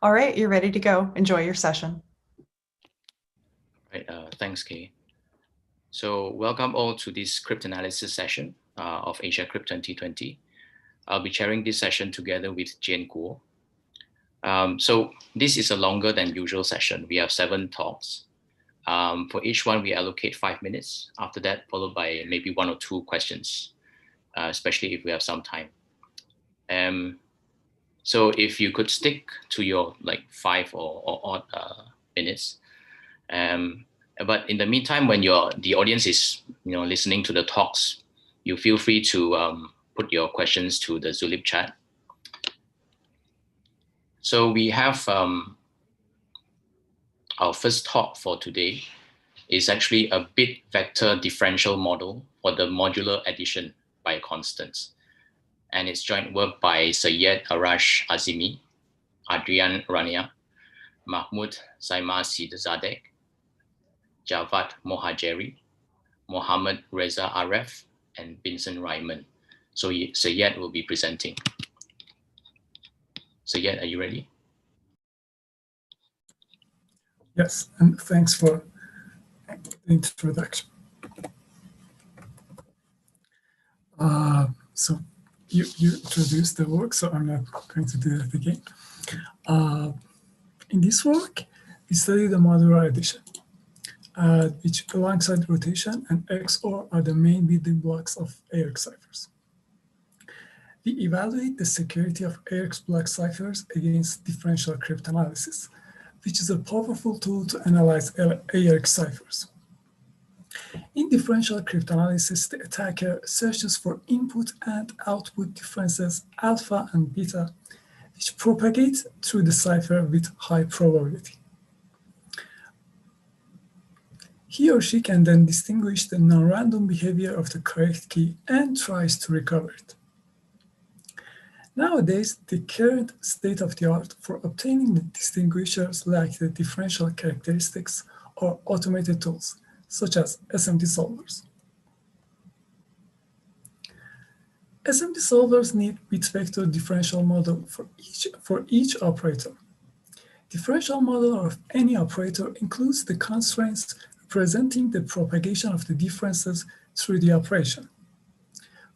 All right, you're ready to go. Enjoy your session. Right, thanks, Kay. So welcome all to this cryptanalysis session of Asia Crypt 2020. I'll be chairing this session together with Jane Guo. So this is a longer than usual session. We have 7 talks. For each one, we allocate 5 minutes. After that, followed by maybe 1 or 2 questions, especially if we have some time. So if you could stick to your 5 or odd minutes. But in the meantime, when the audience is listening to the talks, you feel free to put your questions to the Zulip chat. So we have our first talk for today is actually a bit vector differential model for the modular addition by constants. And it's joint work by Syed Arash Azimi, Adrian Rania, Mahmoud Saima Sidzadeh, Javad Mohajeri, Mohammad Reza Aref, and Vincent Ryman. So Syed will be presenting. Syed, are you ready? Yes, and thanks for the introduction. So you introduced the work, so I'm not going to do that again. In this work, we study the modular addition, which alongside rotation and XOR are the main building blocks of ARX ciphers. We evaluate the security of ARX block ciphers against differential cryptanalysis, which is a powerful tool to analyze ARX ciphers. In differential cryptanalysis, the attacker searches for input and output differences alpha and beta, which propagate through the cipher with high probability. He or she can then distinguish the non-random behavior of the correct key and tries to recover it. Nowadays, the current state of the art for obtaining the distinguishers like the differential characteristics or automated tools, such as SMT solvers. SMT solvers need bit vector differential model for each operator. Differential model of any operator includes the constraints representing the propagation of the differences through the operation.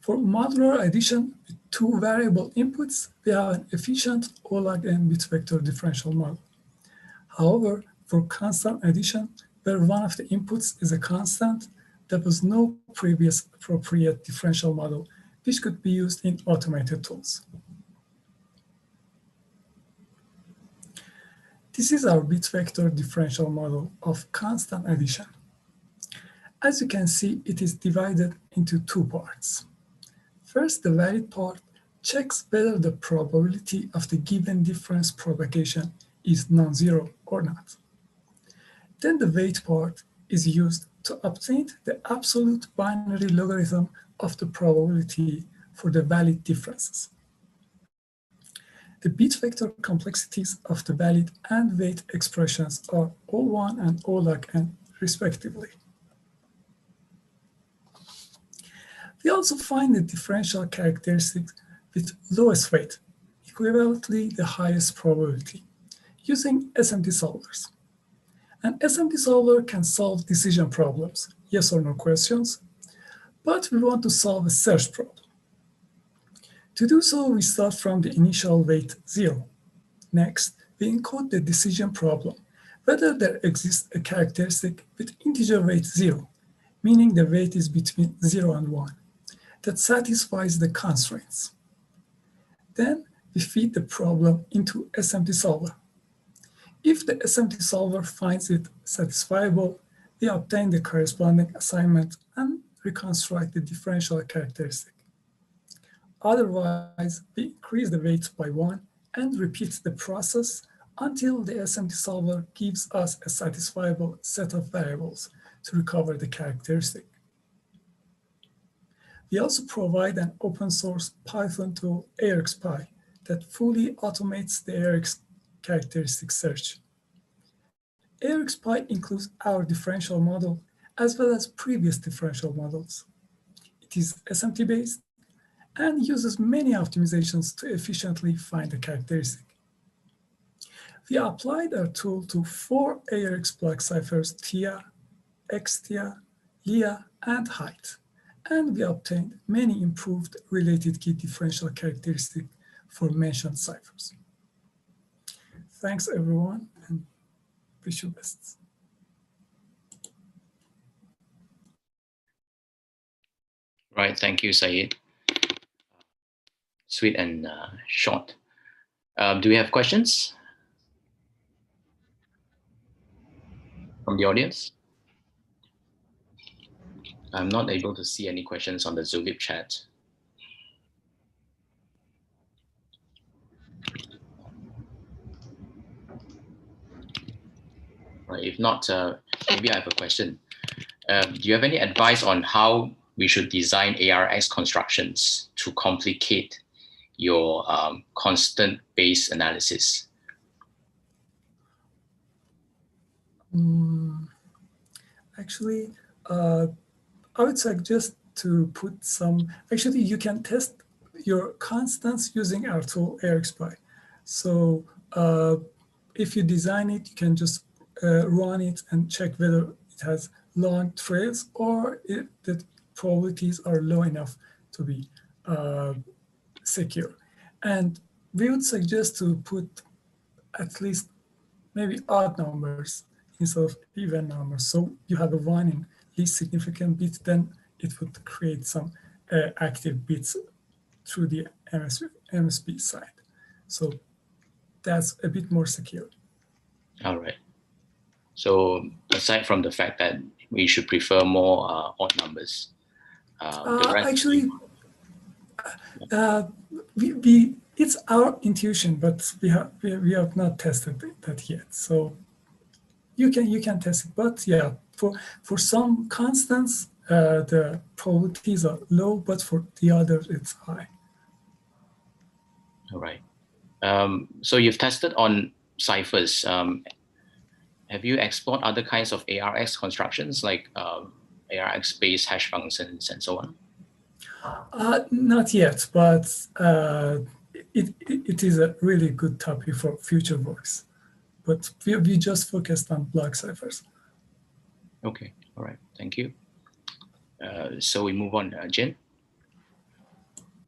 For modular addition with 2 variable inputs, we have an efficient O log n bit vector differential model. However, for constant addition, where one of the inputs is a constant, there was no previous appropriate differential model which could be used in automated tools. This is our bit vector differential model of constant addition. As you can see, it is divided into 2 parts. First, the valid part checks whether the probability of the given difference propagation is non-zero or not. Then the weight part is used to obtain the absolute binary logarithm of the probability for the valid differences. The bit vector complexities of the valid and weight expressions are O1 and O log n, respectively. We also find the differential characteristics with lowest weight, equivalently the highest probability, using SMT solvers. An SMT solver can solve decision problems, yes or no questions, but we want to solve a search problem. To do so, we start from the initial weight 0. Next, we encode the decision problem, whether there exists a characteristic with integer weight 0, meaning the weight is between 0 and 1, that satisfies the constraints. Then we feed the problem into SMT solver. If the SMT solver finds it satisfiable, we obtain the corresponding assignment and reconstruct the differential characteristic. Otherwise, we increase the weight by 1 and repeat the process until the SMT solver gives us a satisfiable set of variables to recover the characteristic. We also provide an open source Python tool, ARXPy, that fully automates the ARX characteristic search. ARXPy includes our differential model as well as previous differential models. It is SMT-based and uses many optimizations to efficiently find the characteristic. We applied our tool to 4 ARX block ciphers TIA, XTIA, LIA, and height, and we obtained many improved related key differential characteristics for mentioned ciphers. Thanks, everyone, and wish you best. Right, thank you, Syed. Sweet and short. Do we have questions from the audience? I'm not able to see any questions on the Zulip chat. Right, if not, maybe I have a question. Do you have any advice on how we should design ARX constructions to complicate your constant base analysis? Actually, I would suggest to put some, actually you can test your constants using our tool ARXPy. So if you design it, you can just run it and check whether it has long trails or if the probabilities are low enough to be secure. And we would suggest to put at least maybe odd numbers instead of even numbers. So you have a 1 in least significant bit, then it would create some active bits through the MSB side. So that's a bit more secure. All right. So aside from the fact that we should prefer more odd numbers, actually, it's our intuition, but we have not tested that yet. So you can test it, but yeah, for some constants the probabilities are low, but for the others it's high. All right. So you've tested on ciphers. Have you explored other kinds of ARX constructions like ARX-based hash functions and so on? Not yet, but it is a really good topic for future works. But we just focused on block ciphers. Okay, all right, thank you. So we move on, Jin.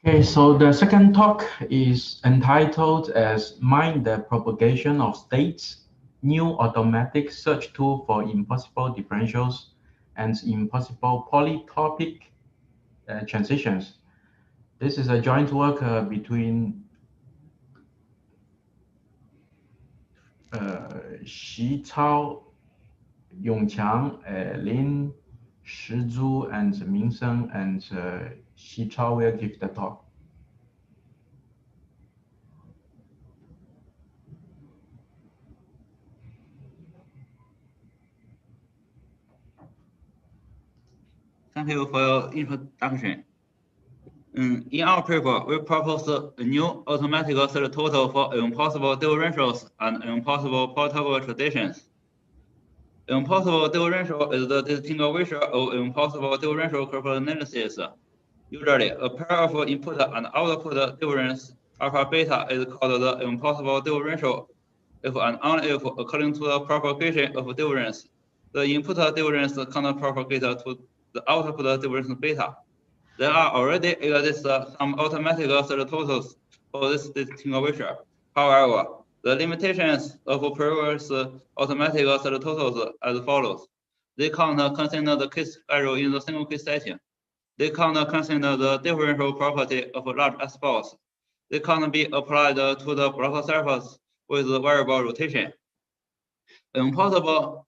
Okay, so the second talk is entitled as Mind the Propagation of States, New Automatic Search Tool for Impossible Differentials and Impossible Polytopic Transitions. This is a joint work between Xi Cao, Yongqiang, Lin Shizhu, and Mingsheng, and Xi Cao will give the talk. Thank you for your introduction. In our paper, we propose a new automatic search total for impossible differentials and impossible polytopic transitions. Impossible differential is the distinguisher of impossible differential cryptanalysis. Usually, a pair of input and output difference alpha beta is called the impossible differential if and only if, according to the propagation of difference, the input difference counter-propagate to the output difference beta. There are already exist some automatic search totals for this distinguisher. However, the limitations of previous automatic search totals as follows. They can't consider the case error in the single case setting. They can't consider the differential property of large S-balls. They can't be applied to the block surface with variable rotation. Impossible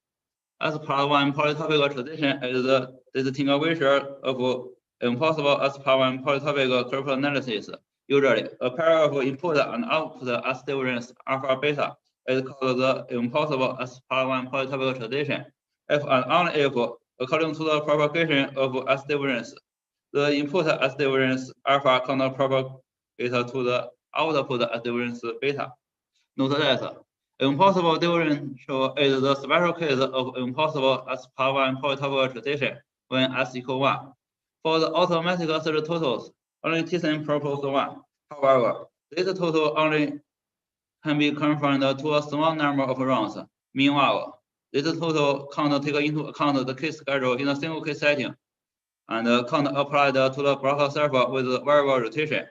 S+1 polytopic transition is the distinguisher of impossible S+1 polytopic cryptanalysis. Usually, a pair of input and output S difference alpha beta is called the impossible S+1 polytopic transition. If and only if, according to the propagation of S difference, the input S difference alpha cannot propagate to the output S difference beta. Note that impossible differential is the special case of impossible S+1 polytopic transition when S equals 1. For the automatic search totals, only Thyssen proposed 1. However, this total only can be confined to a small number of rounds. Meanwhile, this total count takes into account the case schedule in a single case setting, and count applied to the block server with variable rotation.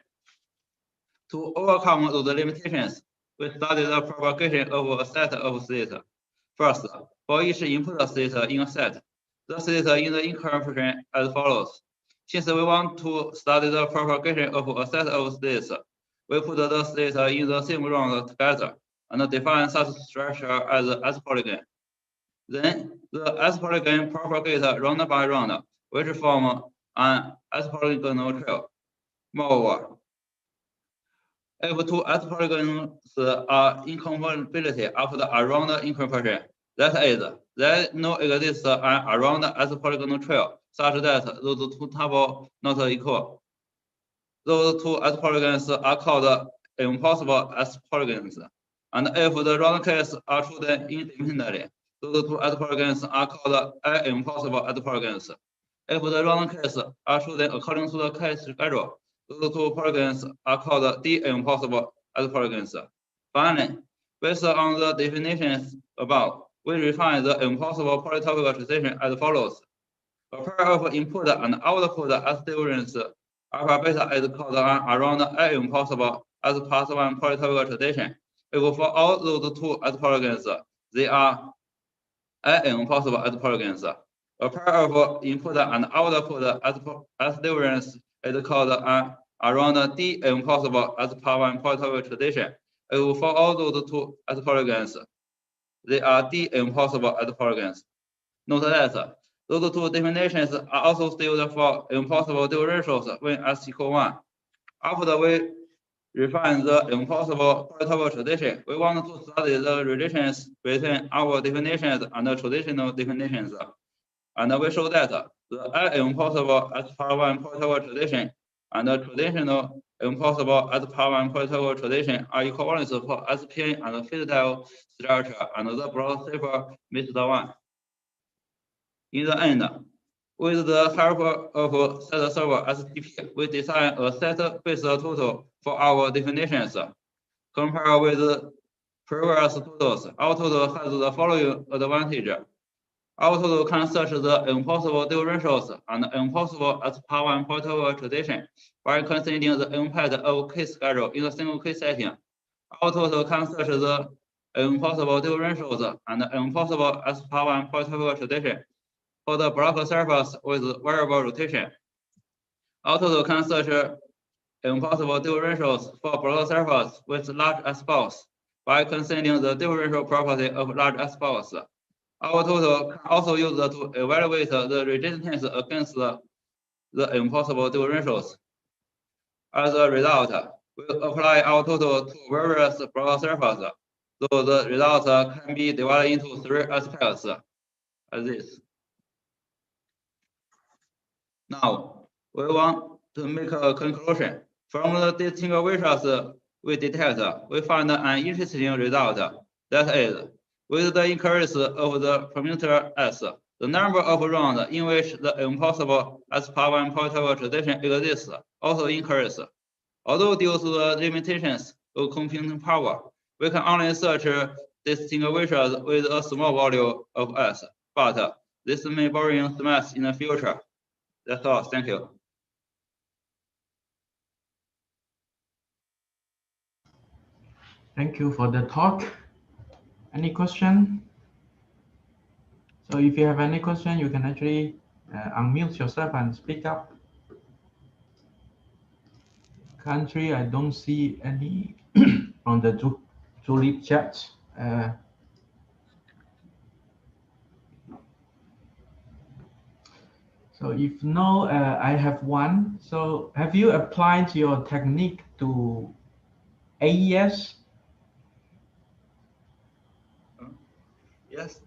To overcome those limitations, we studied the propagation of a set of states. First, for each input state in a set, the state in the encryption as follows. Since we want to study the propagation of a set of states, we put the states in the same round together and define such structure as S-polygon. Then the S-polygon propagate round by round, which form an S-polygonal trail. Moreover, if two S-polygons are incompatibility after a round encryption, that is, there no exists an around S-polygonal trail such that those two tables not equal. Those two S-polygons are called impossible S-polygons. And if the round cases are chosen independently, those two S-polygons are called impossible S-polygons. If the round cases are chosen according to the case schedule, those two polygons are called d-impossible S-polygons. Finally, based on the definitions above, we refine the impossible polytopic transition as follows. A pair of input and output as difference alpha beta is called around impossible as plus one polytopic transition. If for all those two as polygons, they are impossible as polygons. A pair of input and output as difference is called around d impossible as plus one polytopic transition. If for all those two as polygons, they are d impossible as polygons. Note that those two definitions are also still for impossible differentials when s equals 1. After we refine the impossible polytopic transition, we want to study the relations between our definitions and the traditional definitions. And we show that the impossible as power 1 polytopic transition and the traditional impossible as power 1 polytopic transition are equivalent for SPN and physical structure, and the broad cipher meets the one. In the end, with the help of set server SDP, we design a set-based total for our definitions. Compared with previous totals, our total has the following advantage. Our total can search the impossible differentials and impossible as power 1 polytopic transition by considering the impact of case schedule in a single case setting. Our total can search the impossible differentials and impossible as power 1 polytopic transition for the block surface with variable rotation. Our total can search impossible differentials for block surface with large S-balls by considering the differential property of large S-balls. Our total can also use to evaluate the resistance against the impossible differentials. As a result, we apply our total to various block surfaces, so the result can be divided into 3 aspects, as this. Now, we want to make a conclusion. From the distinguishes we detect, we find an interesting result. That is, with the increase of the parameter S, the number of rounds in which the impossible as power 1 polytopic transition exists also increase. Although due to the limitations of computing power, we can only search distinguishes with a small value of S, but this may bring space in the future. That's all. Thank you. Thank you for the talk. Any question? So if you have any question, you can actually unmute yourself and speak up. Country, I don't see any on the Julie chat. So if no, I have one. So have you applied your technique to AES? Yes,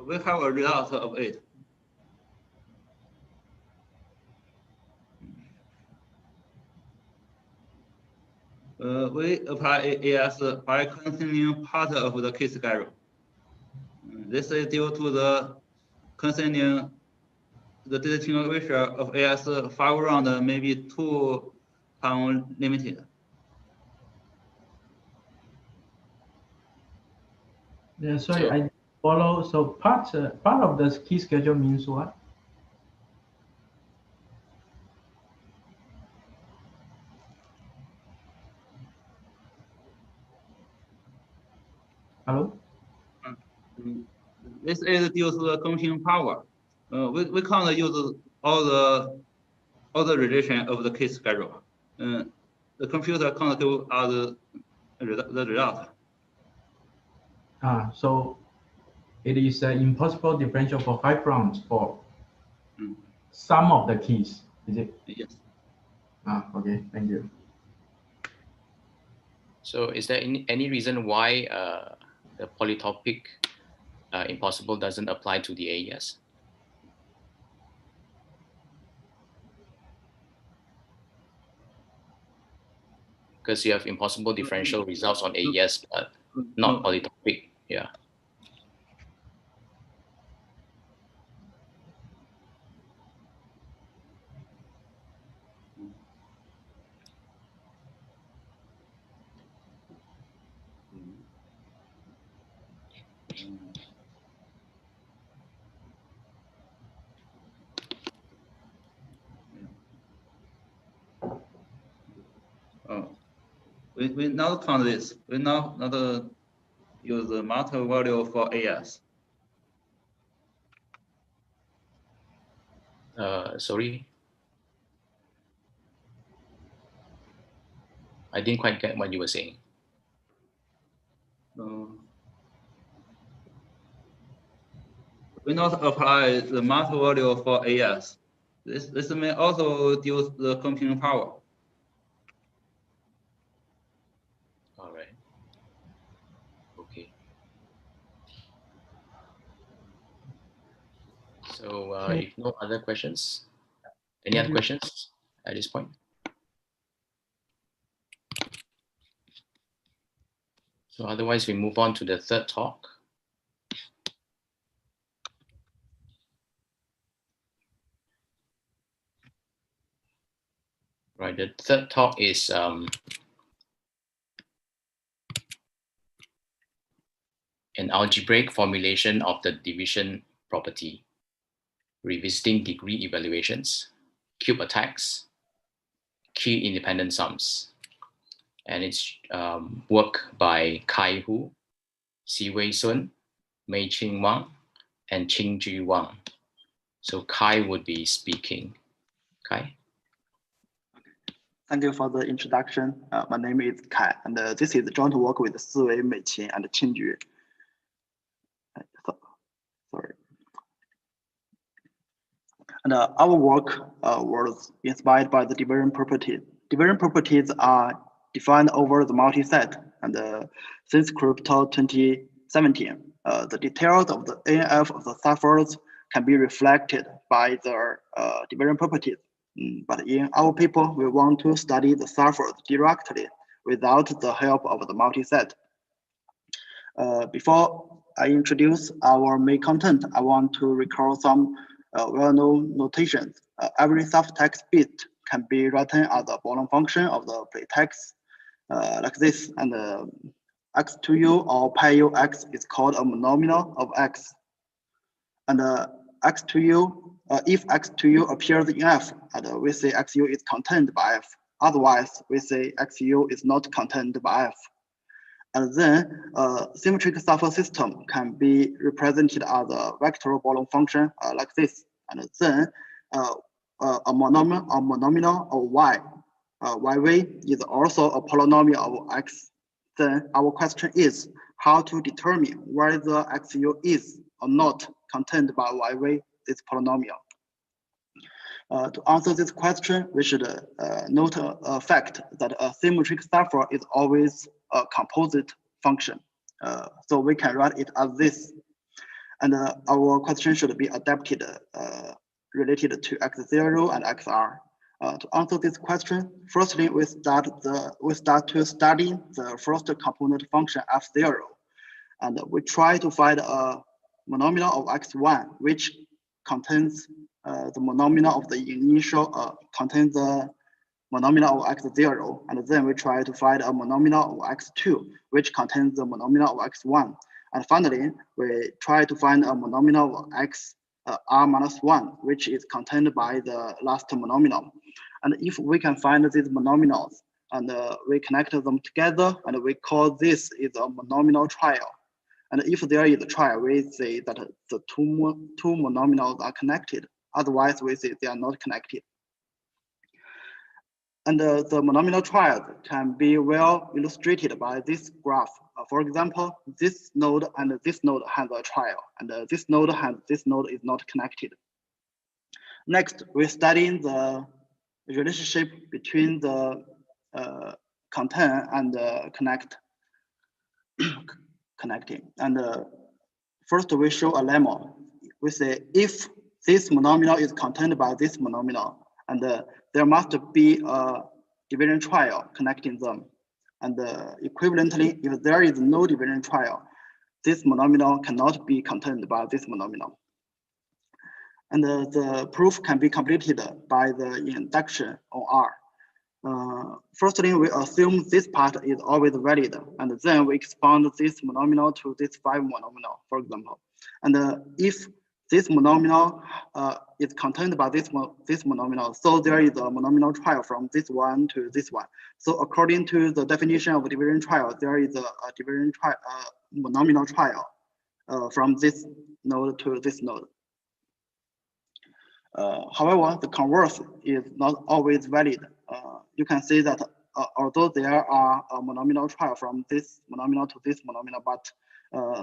we have a result of it. We apply AES by considering part of the case schedule. This is due to the considering the distinguisher of AES 5 round may be too time limited. Yeah, sorry, So- I follow. So part of the key schedule means what? Hello? This is use the computing power. We can't use all the relation of the key schedule. The computer can't give us the result. So it is an impossible differential for 5 rounds for some of the keys, is it? Yes. Okay, thank you. So is there any reason why the polytopic impossible doesn't apply to the AES? Because you have impossible differential results on AES, but not polytopic. Yeah. We not count this. We not use the master value for AS. Sorry, I didn't quite get what you were saying. We not apply the master value for AS. This may also reduce the computing power. All right. Okay. So if no other questions, any other questions at this point? So otherwise, we move on to the third talk. Right, the third talk is an algebraic formulation of the division property, revisiting degree evaluations, cube attacks, key independent sums. And it's work by Kai Hu, Si-Wei Sun, Mei-Ching Wang, and Qingju Wang. So Kai would be speaking. Kai? Thank you for the introduction. My name is Kai, and this is joint work with Si-Wei, Mei-Qing, and Qingju. Sorry. And our work was inspired by the division property. Division properties are defined over the multi-set, and since Crypto 2017, the details of the ANF of the ciphers can be reflected by the division properties. But in our paper, we want to study the ciphers directly without the help of the multi-set. Before I introduce our main content, I want to recall some well-known notations. Every ciphertext bit can be written as a Boolean function of the plaintext like this, and x2u or pi-u x is called a monomial of x. And x2u, if x2u appears in f, and we say xu is contained by f. Otherwise, we say xu is not contained by f. And then symmetric cipher system can be represented as a vector Boolean function like this. And then a monomial of y. YV is also a polynomial of x. Then our question is how to determine whether xu is or not contained by YV, this polynomial. To answer this question, we should note a fact that a symmetric cipher is always a composite function. So we can write it as this. And our question should be adapted related to x0 and xr. To answer this question, firstly, we start to study the first component function f0. And we try to find a monomial of x1, which contains the monomial of the initial, contains the monomial of x0, and then we try to find a monomial of x2, which contains the monomial of x1. And finally, we try to find a monomial of x r-1, which is contained by the last monomial. And if we can find these monomials, and we connect them together, and we call this is a monomial trial. And if there is a trial, we say that the two monomials are connected. Otherwise, we say they are not connected. And the monomial trials can be well illustrated by this graph. For example, this node and this node has a trial, and this node is not connected. Next, we study the relationship between the contain and connecting. And first, we show a lemma. We say if this monomial is contained by this monomial, and there must be a division trial connecting them. And equivalently, if there is no division trial, this monomial cannot be contained by this monomial. And the proof can be completed by the induction on R. Firstly, we assume this part is always valid, and then we expand this monomial to this 5 monomial, for example. And if this monomial is contained by this monomial, so there is a monomial trial from this one to this one. So according to the definition of division trial, there is a division trial, monomial trial from this node to this node. However, the converse is not always valid. You can see that although there are a monomial trial from this monomial to this monomial, but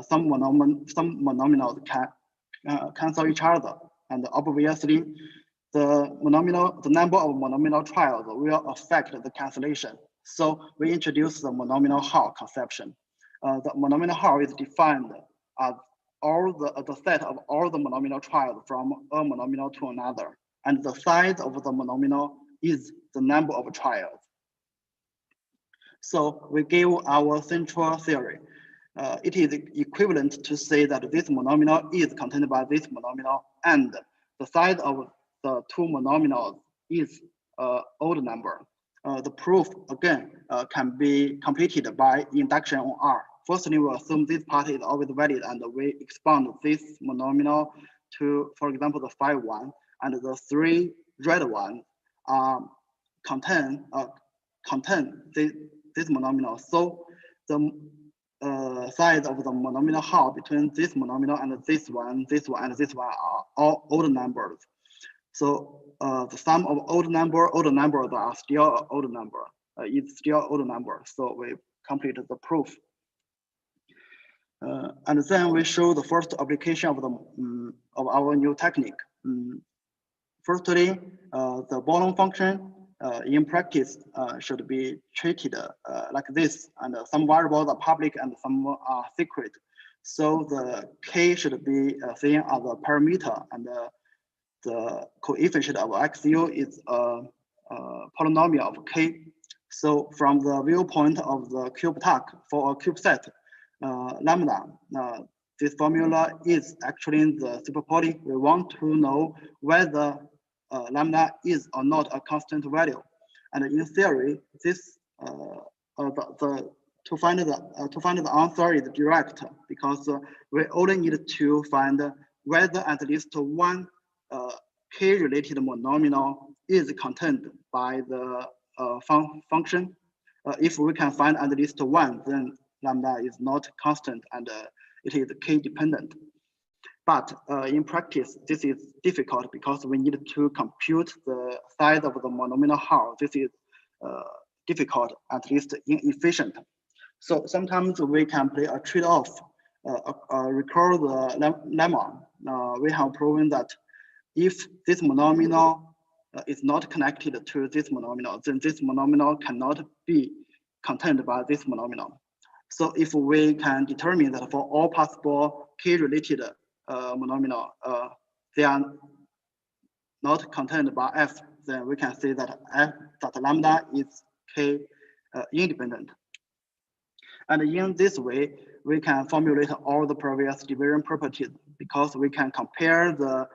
some monomials can cancel each other, and obviously the number of monomial trials will affect the cancellation. So we introduce the monomial Hall conception. The monomial Hall is defined as the set of all the monomial trials from a monomial to another, and the size of the monomial is the number of trials. So we give our central theory. It is equivalent to say that this monomial is contained by this monomial, and the size of the two monomials is an odd number. The proof, again, can be completed by induction on R. Firstly, we assume this part is always valid, and we expand this monomial to, for example, the 5 one, and the 3 red ones contain this monomial. So the size of the monomial Hall between this monomial and this one, and this one are all odd numbers. So the sum of odd numbers are still an odd number. It's still an odd number. So we complete the proof. And then we show the first application of our new technique. Firstly, the Bolon function in practice should be treated like this, and some variables are public and some are secret. So the k should be seen as a parameter, and the coefficient of xu is a polynomial of k. So from the viewpoint of the cube TAC for a cube set, lambda, this formula is actually in the superpoly. We want to know whether lambda is or not a constant value, and in theory, this to find the answer is direct, because we only need to find whether at least one k-related monomial is contained by the function. If we can find at least one, then lambda is not constant and it is k-dependent. But in practice, this is difficult because we need to compute the size of the monomial Hall. This is difficult, at least inefficient. So sometimes we can play a trade-off, recall the lemma. We have proven that if this monomial is not connected to this monomial, then this monomial cannot be contained by this monomial. So if we can determine that for all possible k-related monomial, they are not contained by f, then we can say that lambda is k independent. And in this way, we can formulate all the previous division properties, because we can compare the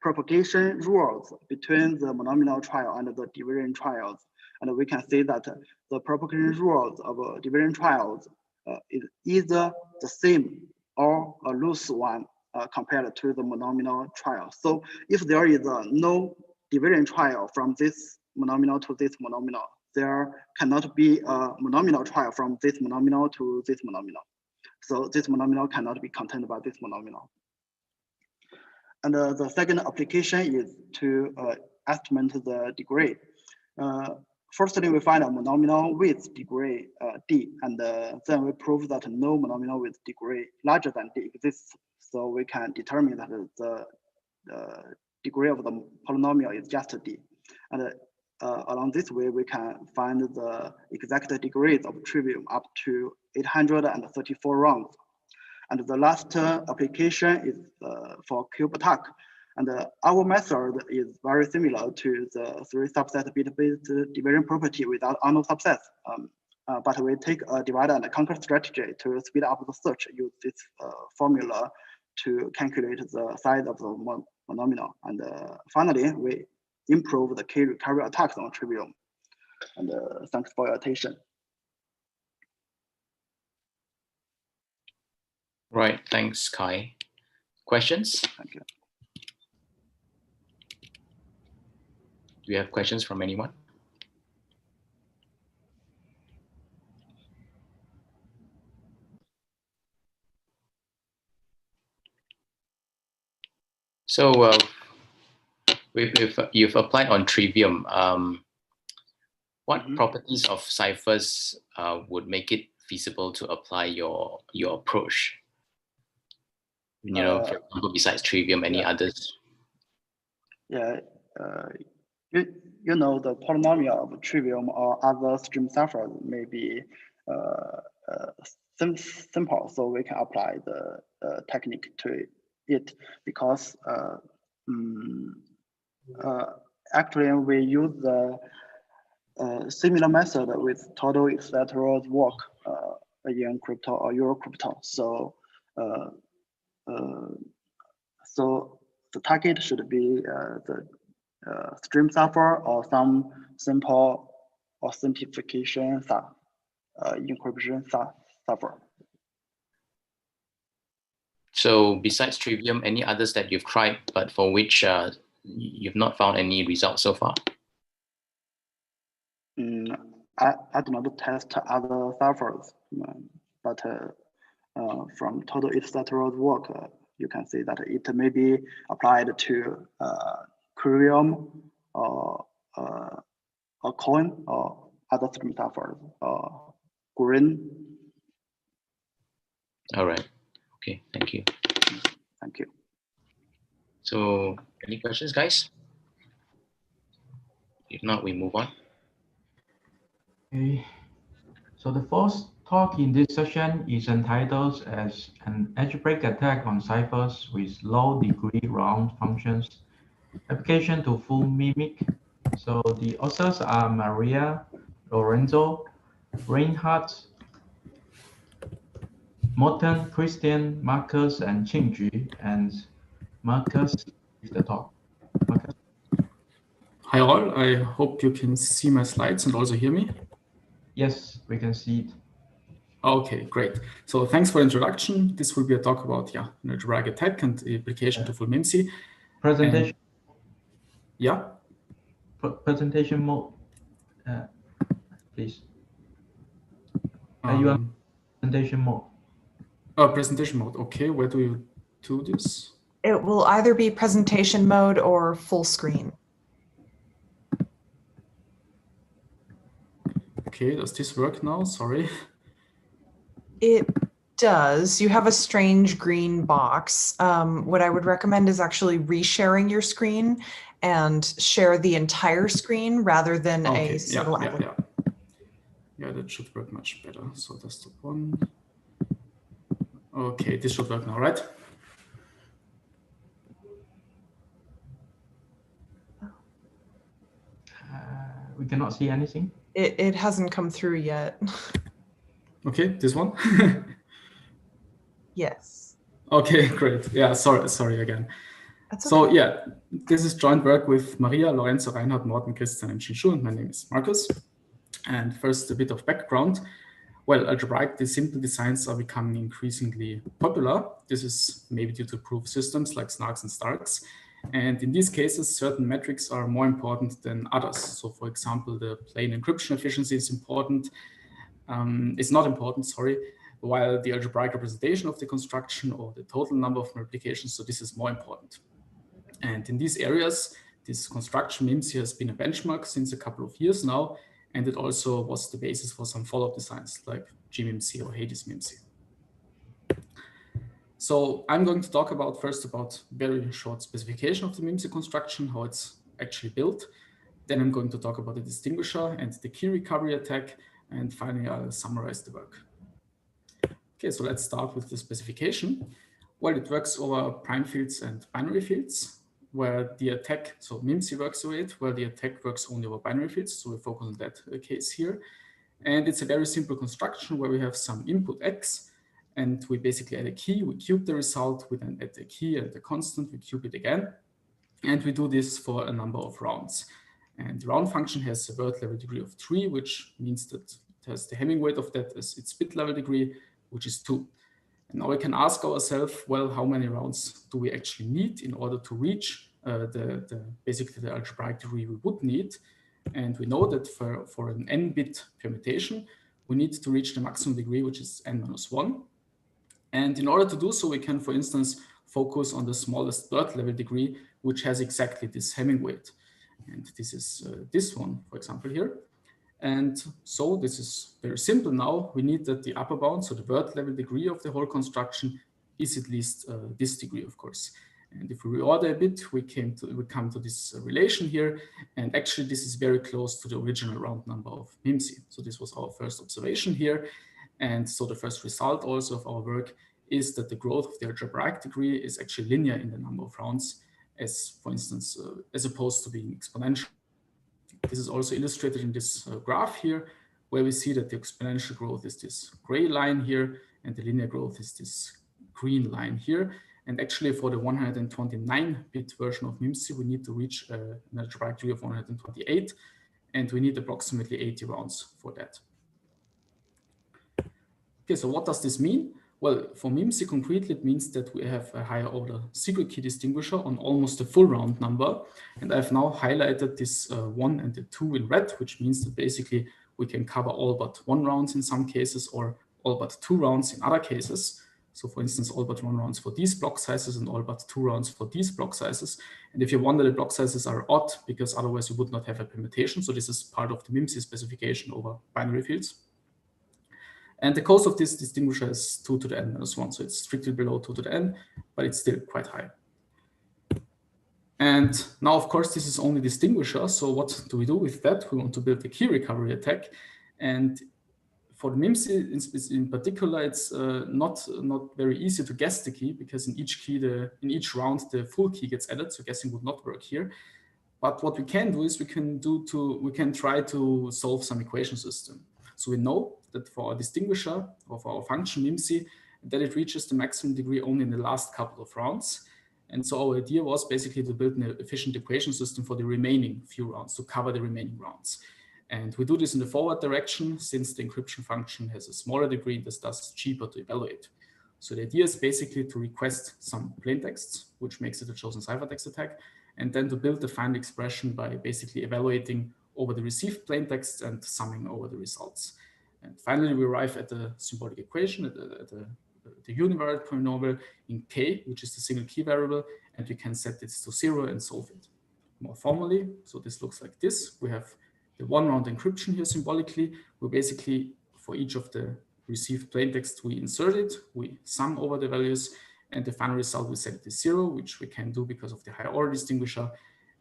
propagation rules between the monomial trial and the division trials. And we can say that the propagation rules of division trials is either the same or a loose one compared to the monomial trial. So if there is no divariant trial from this monomial to this monomial, there cannot be a monomial trial from this monomial to this monomial. So this monomial cannot be contained by this monomial. And the second application is to estimate the degree. Firstly, we find a monomial with degree d, and then we prove that no monomial with degree larger than d exists. So we can determine that the degree of the polynomial is just d. And along this way, we can find the exact degrees of trivium up to 834 rounds. And the last application is for cube attack. And our method is very similar to the 3-subset bit-based division property without unknown subsets. But we take a divide and conquer strategy to speed up the search, use this formula to calculate the size of the monomial. And finally, we improve the key recovery attacks on trivium. And thanks for your attention. Right, thanks, Kai. Questions? Thank you. Do you have questions from anyone? So you've applied on trivium. What properties of ciphers would make it feasible to apply your approach? You know, for example, besides trivium, any others? Yeah, you know, the polynomial of trivium or other stream ciphers may be simple, so we can apply the technique to it, because actually we use the similar method with total etc. work in crypto or Euro crypto. So so the target should be the stream cipher or some simple authentication encryption cipher. So besides trivium, any others that you've tried, but for which you've not found any results so far? I do not test other ciphers, but from total etc. work, you can see that it may be applied to Curium or Coin or other stream ciphers or Green. All right. Okay. Thank you. Thank you. So, any questions, guys? If not, we move on. Okay. So the fourth talk in this session is entitled as an algebraic attack on ciphers with low degree round functions, application to full mimic. So the authors are Maria, Lorenzo, Reinhard, Morten, Christian, Marcus, and Qingju. And Marcus is the talk. Marcus. Hi all, I hope you can see my slides and also hear me. Yes, we can see it. Okay, great. So thanks for the introduction. This will be a talk about an algebraic attack and application to full MIMC. Presentation. Yeah. Presentation mode, please. You are presentation mode. Presentation mode. Okay, where do you do this? It will either be presentation mode or full screen. Okay, does this work now? Sorry. It does. You have a strange green box. What I would recommend is actually resharing your screen and share the entire screen rather than a single element. Yeah, that should work much better. So that's the one. Okay, this should work now, right? We cannot see anything. It hasn't come through yet. Okay, this one? Yes. Okay, great. Yeah, sorry again. That's okay. So yeah, this is joint work with Maria, Lorenzo, Reinhard, Morten, Christian, and Qingju, and my name is Marcus. And first, a bit of background. Well, algebraically simple designs are becoming increasingly popular. This is maybe due to proof systems like Snarks and Starks. And in these cases, certain metrics are more important than others. So for example, the plain encryption efficiency is important. It's not important, sorry, while the algebraic representation of the construction or the total number of replications, so this is more important. And in these areas, this construction MIMSI has been a benchmark since a couple of years now, and it also was the basis for some follow-up designs like GMIMSI or Hades MIMSI. So I'm going to talk first about very short specification of the MIMSI construction, how it's actually built. Then I'm going to talk about the distinguisher and the key recovery attack, and finally I'll summarize the work. Okay, so let's start with the specification. Well, it works over prime fields and binary fields, where the attack, so MIMSI works over it, where the attack works only over binary fields. So we focus on that case here. And it's a very simple construction where we have some input X, and we basically add a key, we cube the result, we then add the key and the constant, we cube it again. And we do this for a number of rounds. And the round function has a word level degree of 3, which means that it has the Hamming weight of that as its bit level degree, which is 2. And now we can ask ourselves, well, how many rounds do we actually need in order to reach basically the algebraic degree we would need? And we know that for an n-bit permutation, we need to reach the maximum degree, which is n-1. And in order to do so, we can, for instance, focus on the smallest word level degree, which has exactly this Hamming weight. And this is this one, for example, here. And so this is very simple now. We need that the upper bound, so the word level degree of the whole construction, is at least this degree, of course. And if we reorder a bit, we come to this relation here. And actually, this is very close to the original round number of MIMSI. So this was our first observation here. And so the first result also of our work is that the growth of the algebraic degree is actually linear in the number of rounds, as for instance, as opposed to being exponential. This is also illustrated in this graph here, where we see that the exponential growth is this gray line here, and the linear growth is this green line here. And actually, for the 129-bit version of MIMSI, we need to reach an algebraic degree of 128, and we need approximately 80 rounds for that. Okay, so what does this mean? Well, for MIMSI concretely, it means that we have a higher order secret key distinguisher on almost a full round number. And I've now highlighted this 1 and the 2 in red, which means that basically we can cover all but 1 rounds in some cases, or all but 2 rounds in other cases. So for instance, all but 1 rounds for these block sizes and all but 2 rounds for these block sizes. And if you wonder, the block sizes are odd because otherwise you would not have a permutation. So this is part of the MIMSI specification over binary fields. And the cost of this distinguisher is 2 to the n-1, so it's strictly below 2 to the n, but it's still quite high. And now, of course, this is only distinguisher. So what do we do with that? We want to build a key recovery attack. And for the MIMSI in particular, it's not very easy to guess the key, because in each round, the full key gets added. So guessing would not work here. But what we can do is we can try to solve some equation system. So we know that for our distinguisher of our function MIMSI, that it reaches the maximum degree only in the last couple of rounds. And so our idea was basically to build an efficient equation system for the remaining few rounds, to cover the remaining rounds. And we do this in the forward direction, since the encryption function has a smaller degree, this thus cheaper to evaluate. So the idea is basically to request some plaintexts, which makes it a chosen ciphertext attack, and then to build the final expression by basically evaluating over the received plaintexts and summing over the results. And finally, we arrive at the symbolic equation, at the univariate polynomial in k, which is the single key variable, and we can set this to 0 and solve it more formally. So this looks like this. We have the 1 round encryption here symbolically. We basically, for each of the received plaintext, we insert it, we sum over the values, and the final result we set it to 0, which we can do because of the higher order distinguisher,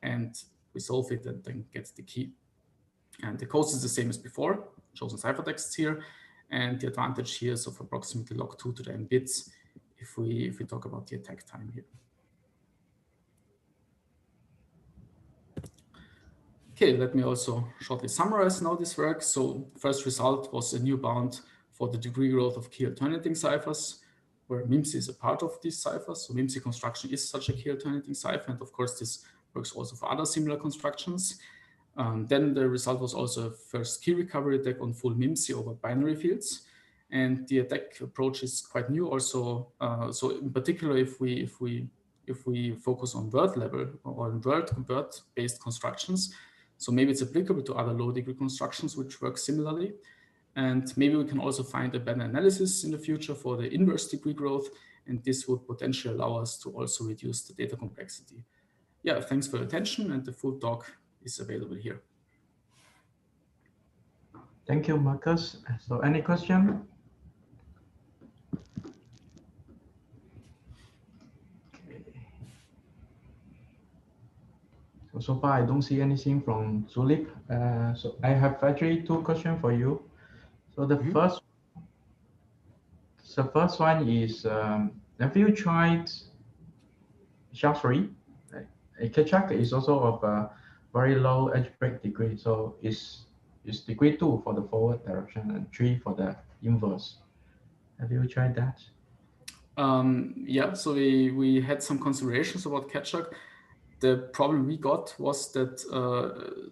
and we solve it and then get the key. And the cost is the same as before, chosen ciphertexts here, and the advantage here is of approximately log 2 to the n bits if we talk about the attack time here. Okay, let me also shortly summarize now this work. So first result was a new bound for the degree growth of key alternating ciphers, where MIMSI is a part of these ciphers. So MIMSI construction is such a key alternating cipher, and of course this works also for other similar constructions. Then the result was also a first key recovery attack on full MIMSI over binary fields. And the attack approach is quite new also. So in particular, if we focus on word level or on word-based constructions, so maybe it's applicable to other low-degree constructions which work similarly. And maybe we can also find a better analysis in the future for the inverse degree growth, and this would potentially allow us to also reduce the data complexity. Yeah, thanks for your attention, and the full talk is available here. Thank you, Marcus. So any question? So far, I don't see anything from Zulip. So I have actually two questions for you. So the first one is, have you tried SHA-3? Ketchup is also of a very low edge break degree. So it's degree 2 for the forward direction and 3 for the inverse. Have you tried that? Yeah, so we had some considerations about Ketchup. The problem we got was that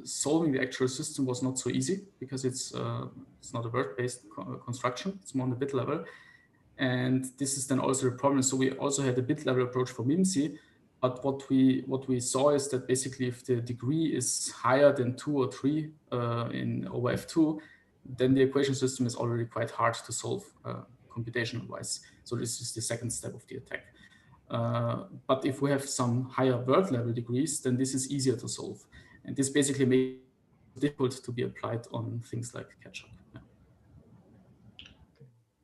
solving the actual system was not so easy because it's not a word-based construction. It's more on the bit level. And this is then also a problem. So we also had a bit level approach for MIMSI, but what we saw is that basically if the degree is higher than 2 or 3 in over F2, then the equation system is already quite hard to solve computational-wise. So this is the second step of the attack. But if we have some higher word level degrees, then this is easier to solve. And this basically makes it difficult to be applied on things like Ketchup. Yeah.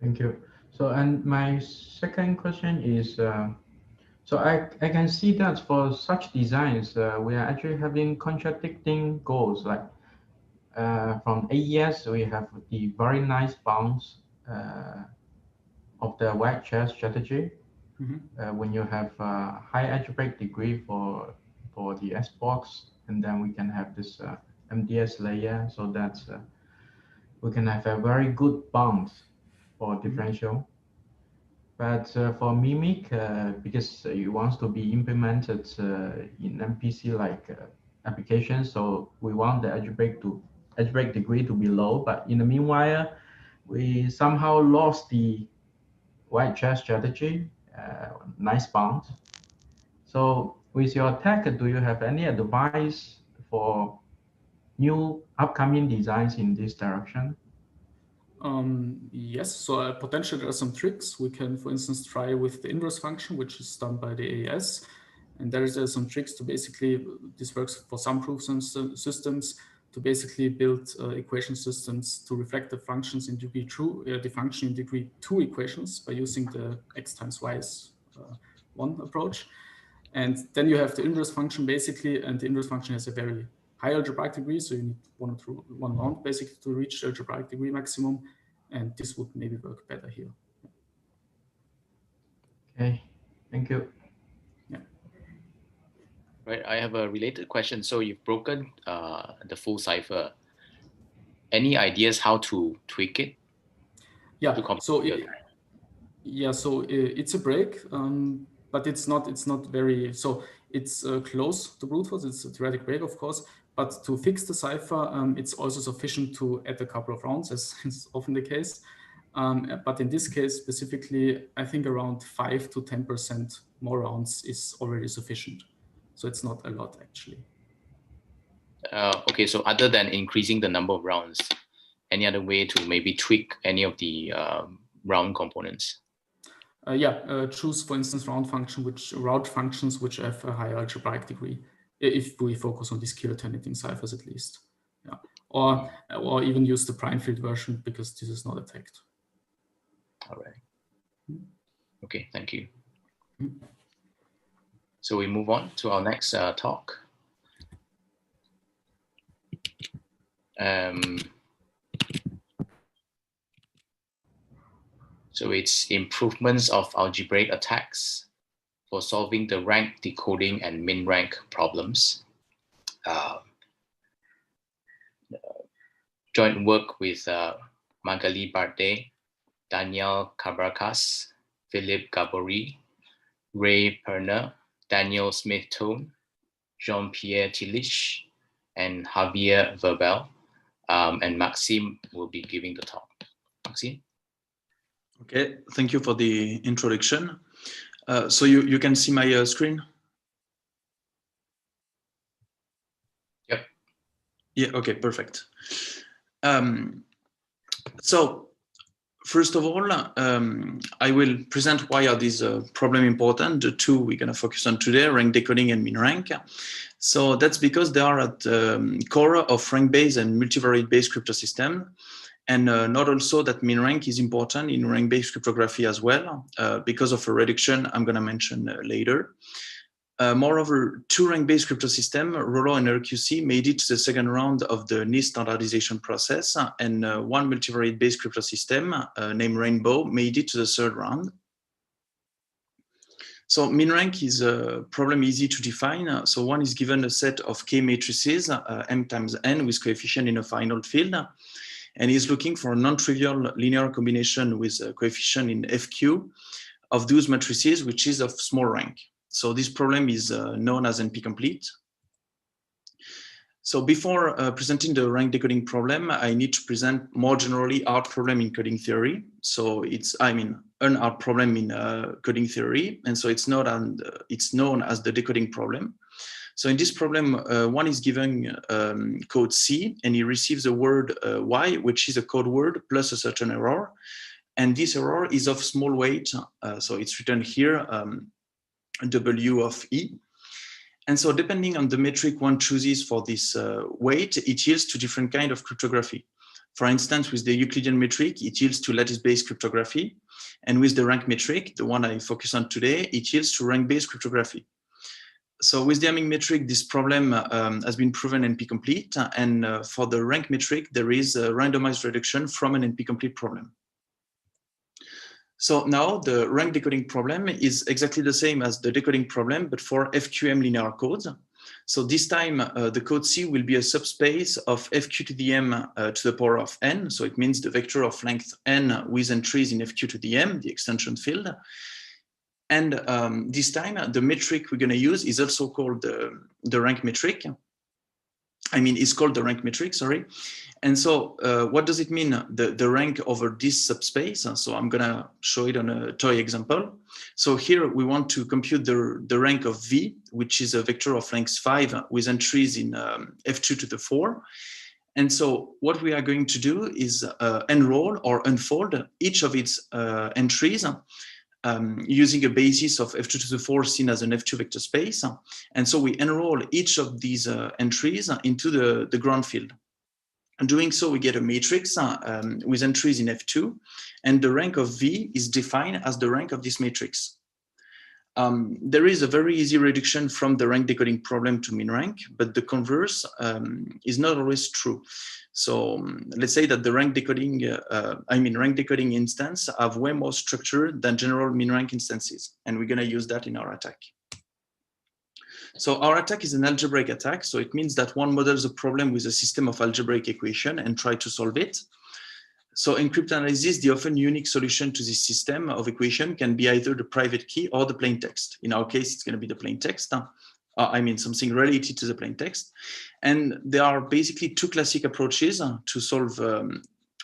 Thank you. So, and my second question is, so I can see that for such designs, we are actually having contradicting goals. Like from AES, we have the very nice bounds of the white chair strategy. When you have a high edge break degree for the S-box, and then we can have this MDS layer, so that we can have a very good bound for differential. But for Mimic, because it wants to be implemented in MPC-like applications, so we want the edge break degree to be low. But in the meanwhile, we somehow lost the white chair strategy, nice bound. So with your tech, do you have any advice for new upcoming designs in this direction? Yes, so potentially there are some tricks. We can, for instance, try with the inverse function, which is done by the AES. And there is some tricks to basically, this works for some proof systems, to basically build equation systems to reflect the functions in degree 2, the function in degree 2 equations by using the x times y is 1 approach. And then you have the inverse function basically, and the inverse function has a very high algebraic degree, so you need one round basically to reach the algebraic degree maximum, and this would maybe work better here. Okay, thank you. Yeah. Right, I have a related question. So you've broken the full cipher. Any ideas how to tweak it? Yeah. So it's a break, but it's not very. So it's close to brute force. It's a theoretic break, of course. But to fix the cipher, it's also sufficient to add a couple of rounds, as is often the case. But in this case specifically, I think around 5 to 10% more rounds is already sufficient. So it's not a lot, actually. Okay, so other than increasing the number of rounds, any other way to maybe tweak any of the round components? Choose, for instance, route functions which have a higher algebraic degree, if we focus on these key-alternating ciphers at least. Yeah. Or even use the prime field version because this is not attacked. All right. Okay, thank you. So we move on to our next talk. So it's improvements of algebraic attacks for solving the rank decoding and min rank problems. Joint work with Magali Bardet, Daniel Cabracas, Philippe Gabory, Ray Perner, Daniel Smith-Tone, Jean-Pierre Tillich, and Javier Verbel. And Maxime will be giving the talk. Maxime? Okay, thank you for the introduction. So you can see my screen? Yep. Yeah, okay, perfect. So first of all, I will present why are these problem important. The two we're gonna focus on today, rank decoding and min rank. So that's because they are at the core of rank-based and multivariate-based crypto system. And not also that min rank is important in rank-based cryptography as well, because of a reduction I'm gonna mention later. Moreover, two rank-based crypto system, Rollo and RQC, made it to the second round of the NIST standardization process, and one multivariate-based crypto system named Rainbow made it to the third round. So min rank is a problem easy to define. So one is given a set of K matrices, M times N with coefficient in a finite field, and is looking for a non-trivial linear combination with a coefficient in FQ of those matrices, which is of small rank. So this problem is known as NP-complete. So before presenting the rank decoding problem, I need to present more generally hard problem in coding theory. So it's, an hard problem in coding theory. And so it's known as the decoding problem. So in this problem, one is given code C, and he receives a word Y, which is a code word plus a certain error. And this error is of small weight. So it's written here, W of E. And so depending on the metric one chooses for this weight, it yields to different kind of cryptography. For instance, with the Euclidean metric, it yields to lattice-based cryptography. And with the rank metric, the one I focus on today, it yields to rank-based cryptography. So with the Hamming metric, this problem has been proven NP-complete. And for the rank metric, there is a randomized reduction from an NP-complete problem. So now the rank decoding problem is exactly the same as the decoding problem, but for FQM linear codes. So this time the code C will be a subspace of FQ to the M to the power of N. So it means the vector of length N with entries in FQ to the M, the extension field. And this time the metric we're going to use is also called the rank metric. It's called the rank metric, sorry. And so what does it mean, the rank over this subspace? So I'm gonna show it on a toy example. So here we want to compute the rank of V, which is a vector of length 5 with entries in F2 to the 4. And so what we are going to do is enroll or unfold each of its entries using a basis of F2 to the 4 seen as an F2 vector space. And so we enroll each of these entries into the ground field. And doing so, we get a matrix with entries in F2, and the rank of V is defined as the rank of this matrix. There is a very easy reduction from the rank decoding problem to min rank, but the converse is not always true. So let's say that the rank decoding, rank decoding instance have way more structure than general min rank instances, and we're gonna use that in our attack. So our attack is an algebraic attack. So it means that one models a problem with a system of algebraic equation and try to solve it. So in cryptanalysis, the often unique solution to this system of equation can be either the private key or the plain text. In our case, it's going to be the plain text. Something related to the plain text. And there are basically two classic approaches to solve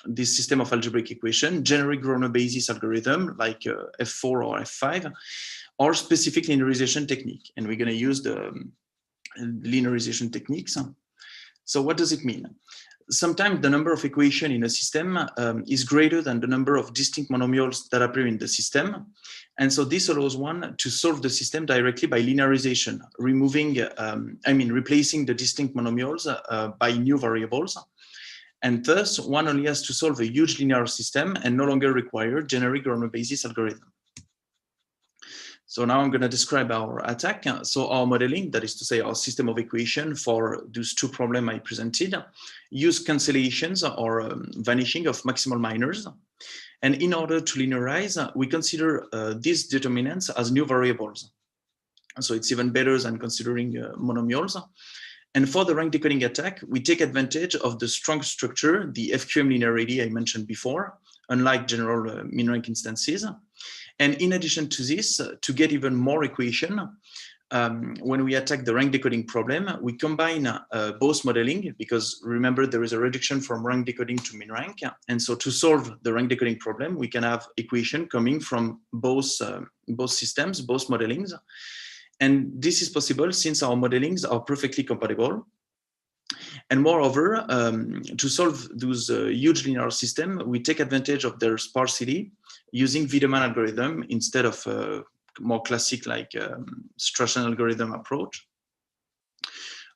this system of algebraic equation: generic Grosvenor basis algorithm like F4 or F5, or specific linearization technique. And we're going to use the linearization techniques. So what does it mean? Sometimes the number of equations in a system is greater than the number of distinct monomials that appear in the system. And so this allows one to solve the system directly by linearization, replacing the distinct monomials by new variables. And thus, one only has to solve a huge linear system and no longer require generic Grosvenor basis algorithm. So now I'm going to describe our attack. So our modeling, that is to say our system of equation for those two problems I presented, use cancellations or vanishing of maximal minors. And in order to linearize, we consider these determinants as new variables. So it's even better than considering monomials. And for the rank decoding attack, we take advantage of the strong structure, the FQM linearity I mentioned before, unlike general min rank instances. And in addition to this, to get even more equation, when we attack the rank decoding problem, we combine both modeling, because remember there is a reduction from rank decoding to min rank. And so to solve the rank decoding problem, we can have equation coming from both systems, both modelings. And this is possible since our modelings are perfectly compatible. And moreover, to solve those huge linear systems, we take advantage of their sparsity using Wiedemann algorithm instead of more classic like Strachan algorithm approach.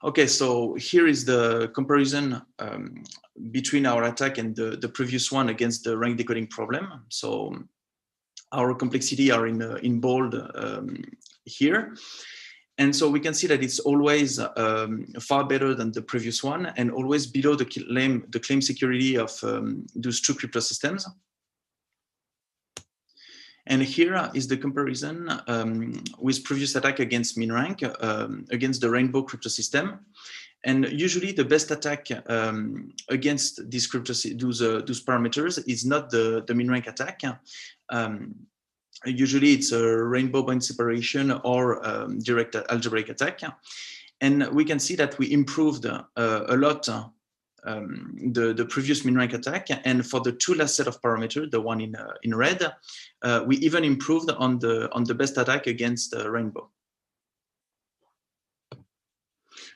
Okay, so here is the comparison between our attack and the previous one against the rank decoding problem. So our complexity are in bold here. And so we can see that it's always far better than the previous one and always below the claim security of those two crypto systems. And here is the comparison with previous attack against min rank against the rainbow crypto system. And usually the best attack against these those parameters is not the min rank attack. Usually it's a rainbow bind separation or direct algebraic attack. And we can see that we improved a lot the previous min rank attack. And for the two last set of parameters, the one in red, we even improved on the best attack against rainbow.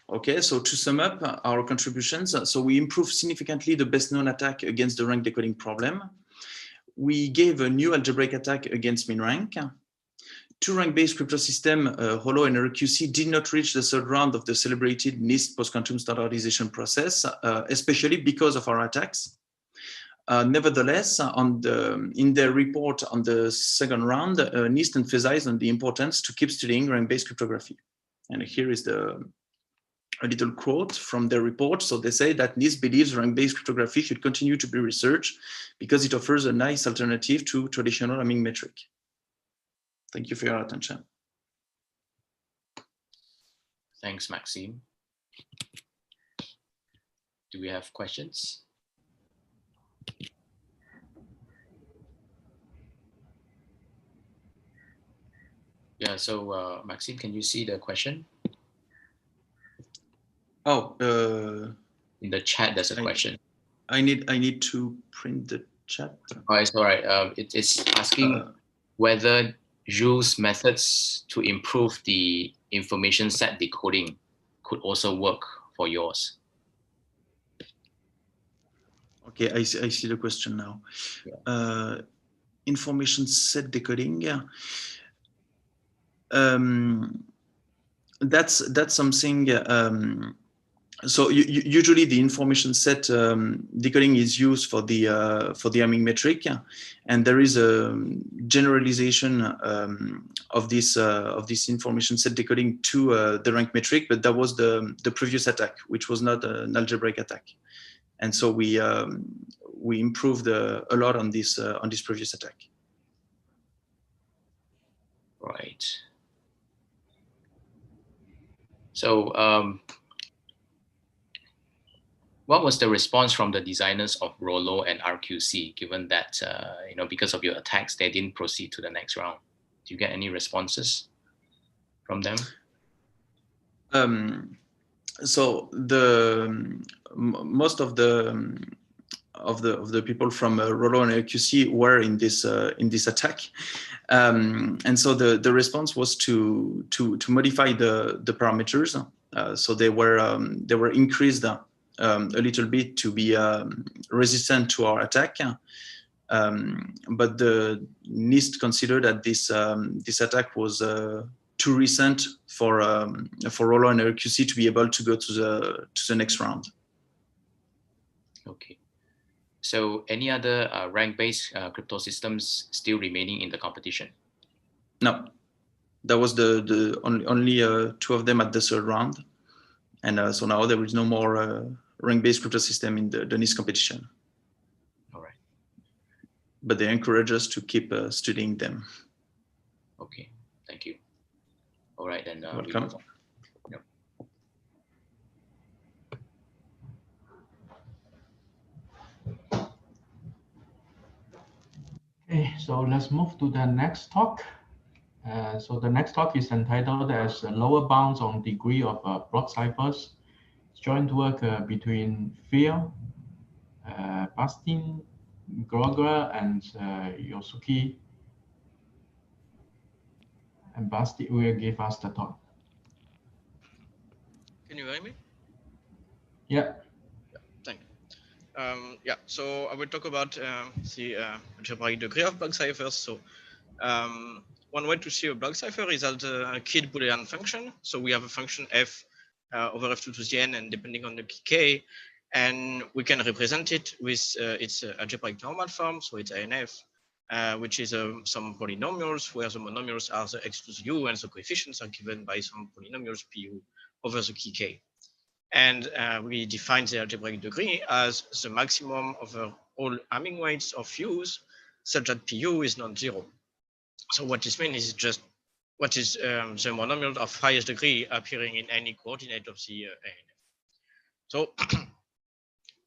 Okay, so to sum up our contributions, so we improved significantly the best known attack against the rank decoding problem. We gave a new algebraic attack against min rank. Two rank-based crypto system, Holo and RQC, did not reach the third round of the celebrated NIST post-quantum standardization process, especially because of our attacks. Nevertheless, in their report on the second round, NIST emphasized on the importance to keep studying rank-based cryptography. And here is a little quote from their report. So they say that NIST believes rank-based cryptography should continue to be researched because it offers a nice alternative to traditional Hamming metric. Thank you for your attention. Thanks, Maxime. Do we have questions? Yeah, so Maxime, can you see the question? Oh, in the chat, there's a question. I need to print the chat. Oh, it's all right. It's asking whether Jules' methods to improve the information set decoding could also work for yours. Okay, I see the question now. Yeah. Information set decoding. Yeah. That's something. So usually the information set decoding is used for the Hamming metric, and there is a generalization of this information set decoding to the rank metric, but that was the previous attack, which was not an algebraic attack, and so we improved a lot on this previous attack. Right. So. What was the response from the designers of Rollo and RQC, given that, because of your attacks, they didn't proceed to the next round? Do you get any responses from them? So most of the people from Rollo and RQC were in this attack, and so the response was to modify the parameters. So they were increased a little bit to be resistant to our attack, but the NIST considered that this attack was too recent for Rollo and RQC to be able to go to the next round. Okay. So any other rank-based crypto systems still remaining in the competition? No, that was the only two of them at the third round, and so now there is no more rank-based crypto system in the NIST competition. All right. But they encourage us to keep studying them. Okay, thank you. All right, then. Welcome. Yep. Okay, so let's move to the next talk. So the next talk is entitled as Lower Bounds on Degree of Block Ciphers. It's joint work between Phil, Bastin, Groger, and Yosuke. And Basti will give us the talk. Can you hear me? Yeah. Thank you. Yeah, so I will talk about the algebraic degree of block ciphers. So one way to see a block cipher is as a keyed Boolean function. So we have a function f over f2 to the n, and depending on the key k, and we can represent it with its algebraic normal form. So it's ANF, which is some polynomials where the monomials are the x to the u, and the coefficients are given by some polynomials pu over the key k. And we define the algebraic degree as the maximum over all Hamming weights of u's, such that pu is non-zero. So what this means is just what is the monomial of highest degree appearing in any coordinate of the ANF. So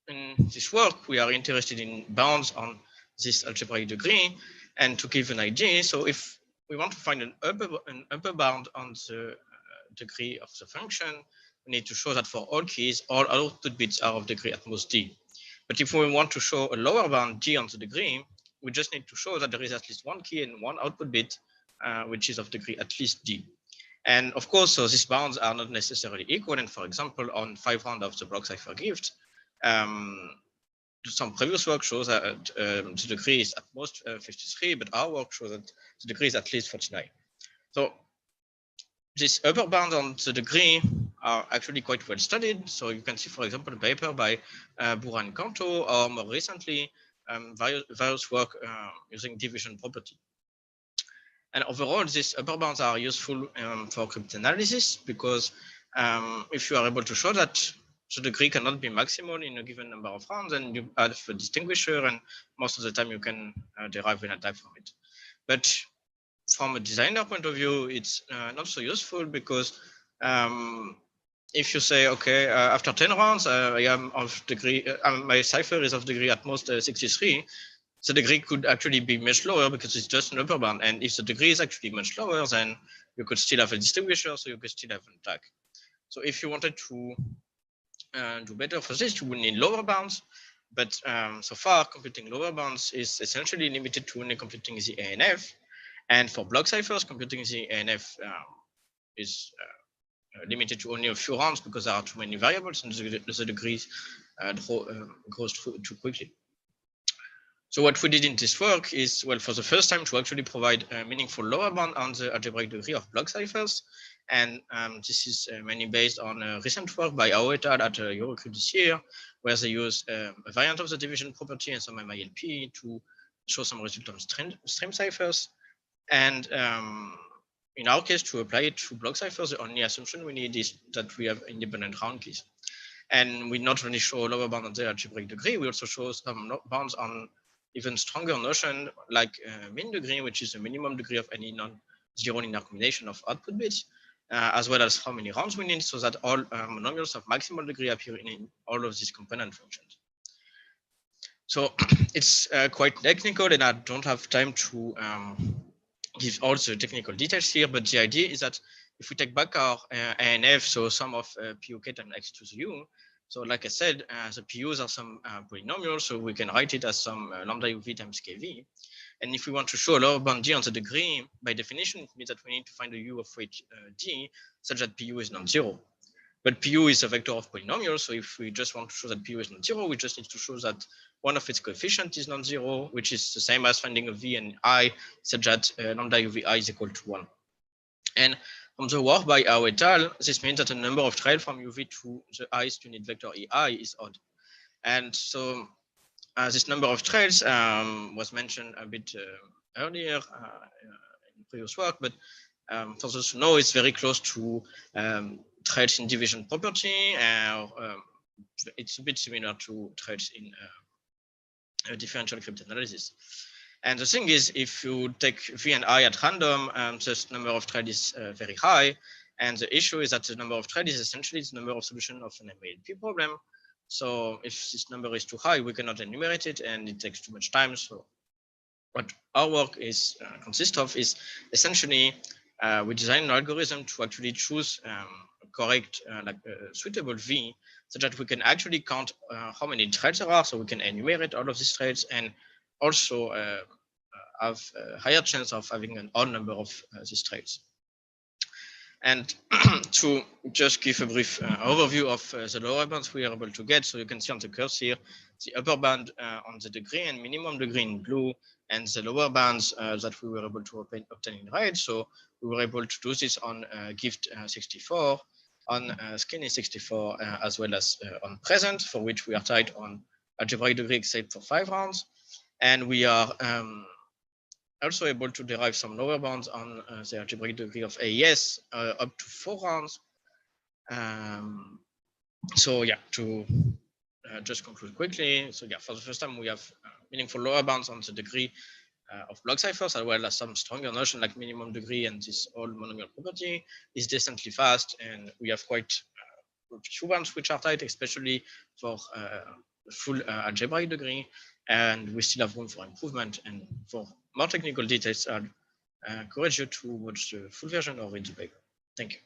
in this work, we are interested in bounds on this algebraic degree. And to give an idea, so if we want to find an upper bound on the degree of the function, we need to show that for all keys, all output bits are of degree at most d. But if we want to show a lower bound g on the degree, we just need to show that there is at least one key and one output bit, which is of degree at least d. And of course, so these bounds are not necessarily equal. And for example, on 5 round of the block cipher gift, some previous work shows that the degree is at most 53, but our work shows that the degree is at least 49. So these upper bounds on the degree are actually quite well studied. So you can see, for example, a paper by Bura and Kanto, or more recently, various work using division property. And overall, these upper bounds are useful for cryptanalysis because if you are able to show that the degree cannot be maximal in a given number of rounds, then you add a distinguisher, and most of the time you can derive an type from it. But from a designer point of view, it's not so useful because if you say, okay, after 10 rounds, I am of degree, my cipher is of degree at most 63, the degree could actually be much lower because it's just an upper bound. And if the degree is actually much lower, then you could still have a distinguisher, so you could still have an attack. So if you wanted to do better for this, you would need lower bounds. But so far, computing lower bounds is essentially limited to only computing the ANF. And for block ciphers, computing the ANF is limited to only a few rounds because there are too many variables and the degrees grows too quickly. So what we did in this work is, well, for the first time to actually provide a meaningful lower bound on the algebraic degree of block ciphers. And this is mainly based on a recent work by Ao et al. At Eurocrypt this year, where they use a variant of the division property and some MILP to show some result on stream ciphers. And in our case, to apply it to block ciphers, the only assumption we need is that we have independent round keys. And we not only show a lower bound on the algebraic degree, we also show some bounds on even stronger notion like min degree, which is the minimum degree of any non-zero linear combination of output bits, as well as how many rounds we need, so that all monomials of maximal degree appear in all of these component functions. So it's quite technical, and I don't have time to give all the technical details here, but the idea is that if we take back our ANF, so sum of PUK times x to the u, so like I said, the PUs are some polynomials, so we can write it as some lambda uv times kv. And if we want to show a lower bound d on the degree, by definition, it means that we need to find a u of weight d such that pu is non-zero. But pu is a vector of polynomials, so if we just want to show that pu is non-zero, we just need to show that one of its coefficients is non-zero, which is the same as finding a v and I such that lambda uvi is equal to 1. And from the work by Ao et al., this means that the number of trails from UV to the ith unit vector EI is odd. And so this number of trails was mentioned a bit earlier in previous work, but for those who know, it's very close to trails in division property. It's a bit similar to trails in differential cryptanalysis. And the thing is, if you take V and I at random, this number of threads is very high. And the issue is that the number of threads is essentially the number of solutions of an MILP problem. So if this number is too high, we cannot enumerate it and it takes too much time. So what our work is consists of is essentially we design an algorithm to actually choose a correct, suitable V, so that we can actually count how many threads there are, so we can enumerate all of these threads, and also have a higher chance of having an odd number of these threads. And to just give a brief overview of the lower bounds we are able to get, so you can see on the curves here, the upper band on the degree and minimum degree in blue, and the lower bands that we were able to obtain in red. So we were able to do this on gift 64, on skinny 64, as well as on present, for which we are tied on algebraic degree except for 5 rounds. And we are also able to derive some lower bounds on the algebraic degree of AES up to 4 rounds. So yeah, to just conclude quickly. So yeah, for the first time, we have meaningful lower bounds on the degree of block ciphers, as well as some stronger notion like minimum degree, and this old monomial property is decently fast, and we have quite few bounds which are tight, especially for full algebraic degree, and we still have room for improvement. And for more technical details, I'd encourage you to watch the full version or read the paper. Thank you.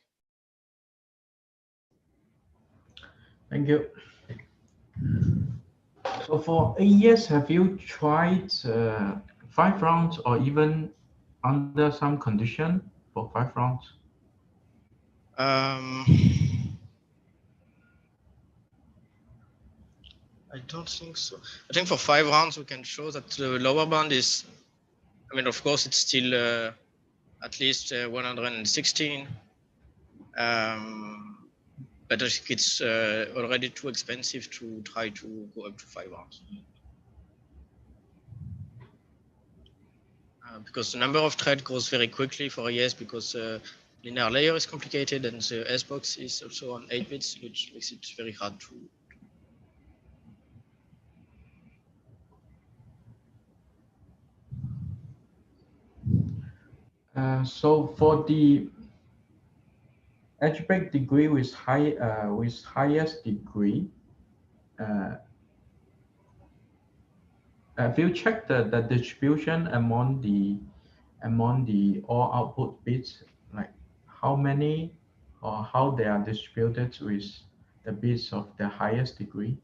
Thank you. So for AES, have you tried 5 rounds or even under some condition for 5 rounds? I don't think so. I think for 5 rounds, we can show that the lower bound is, I mean, of course, it's still at least 116. But I think it's already too expensive to try to go up to 5 rounds. Because the number of threads grows very quickly for AES, because linear layer is complicated, and the S box is also on 8 bits, which makes it very hard to. So for the algebraic degree with highest degree, have you checked the distribution among the all output bits, like how many or how they are distributed with the bits of the highest degree?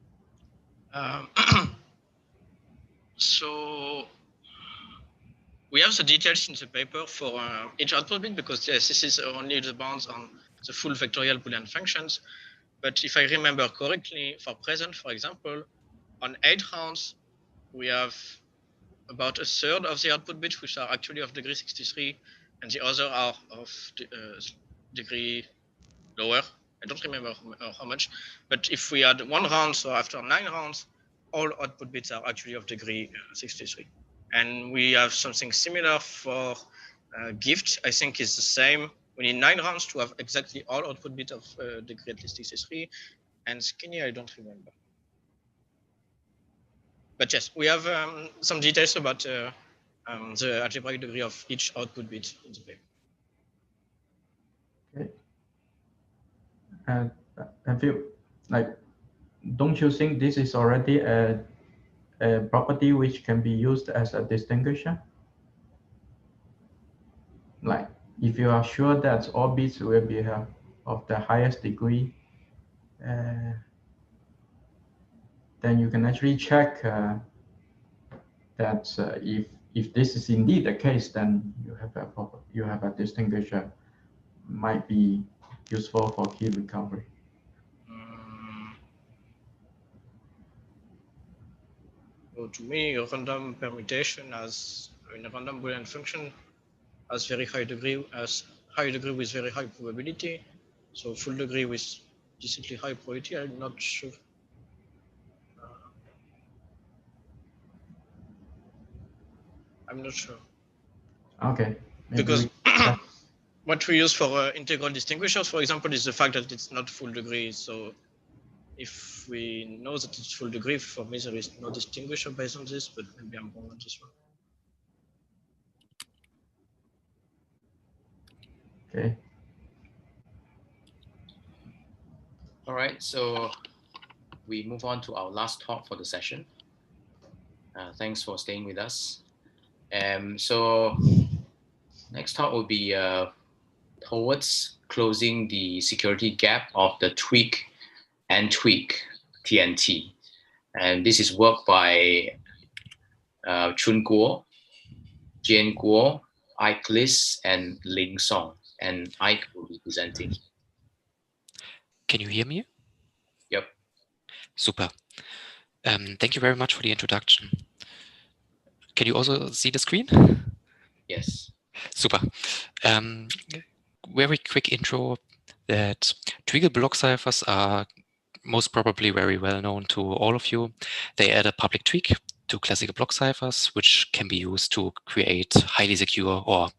So we have the details in the paper for each output bit, because yes, this is only the bounds on the full vectorial Boolean functions. But if I remember correctly, for present, for example, on 8 rounds, we have about a third of the output bits which are actually of degree 63, and the other are of degree lower. I don't remember how much, but if we add 1 round, so after 9 rounds, all output bits are actually of degree 63. And we have something similar for gift. I think it's the same. We need 9 rounds to have exactly all output bits of degree at least 63. And skinny, I don't remember. But yes, we have some details about the algebraic degree of each output bit in the paper. Okay. And have you, don't you think this is already a property which can be used as a distinguisher? Like, if you are sure that all bits will be of the highest degree, then you can actually check that if this is indeed the case, then you have a distinguisher might be useful for key recovery. So to me, a random permutation as in a random Boolean function has very high degree, with very high probability. So full degree with decently high probability, I'm not sure. I'm not sure. Okay. Because what we use for integral distinguishers, for example, is the fact that it's not full degree. So if we know that it's full degree, for me there is no distinguisher based on this, but maybe I'm wrong on this one. Okay. All right, so we move on to our last talk for the session. Thanks for staying with us. So next talk will be towards closing the security gap of the tweak and tweak TNT. And this is work by Chun Guo, Jian Guo, Ike Lis, and Ling Song. And Ike will be presenting. Can you hear me? Yep. Super. Thank you very much for the introduction. Can you also see the screen? Yes. Super. Very quick intro that Tweagle block ciphers are most probably very well known to all of you. They add a public tweak to classical block ciphers, which can be used to create highly secure or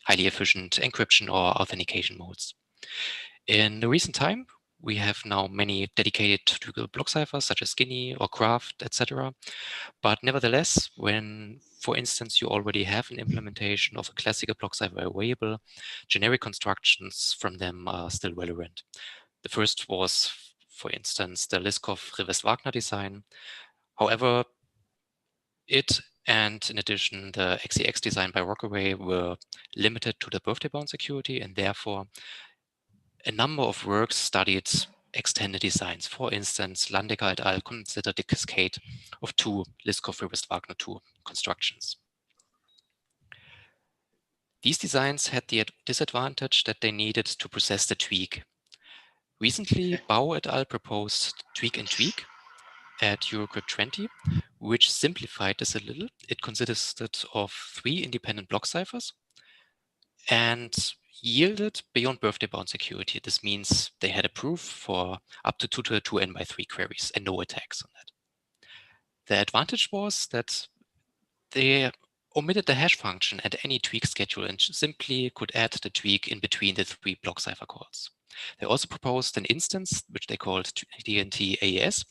highly efficient encryption or authentication modes. In the recent time, we have now many dedicated Tweagle block ciphers such as Skinny or Craft, etc. But nevertheless, when, for instance, you already have an implementation of a classical block cipher available, generic constructions from them are still relevant. The first was, for instance, the Liskov-Rivest-Wagner design. However, it and in addition, the XEX design by Rockaway were limited to the birthday bound security, and therefore a number of works studied extended designs. For instance, Landecker et al. Considered the cascade of two Liskov-Rivest-Wagner 2 constructions. These designs had the disadvantage that they needed to process the tweak. Recently, Bao et al. Proposed tweak and tweak at Eurocrypt 20, which simplified this a little. It consisted of 3 independent block ciphers and yielded beyond birthday bound security. This means they had a proof for up to 2 to the 2n by 3 queries and no attacks on that. The advantage was that they omitted the hash function at any tweak schedule and simply could add the tweak in between the 3 block cipher calls. They also proposed an instance, which they called TNT AES,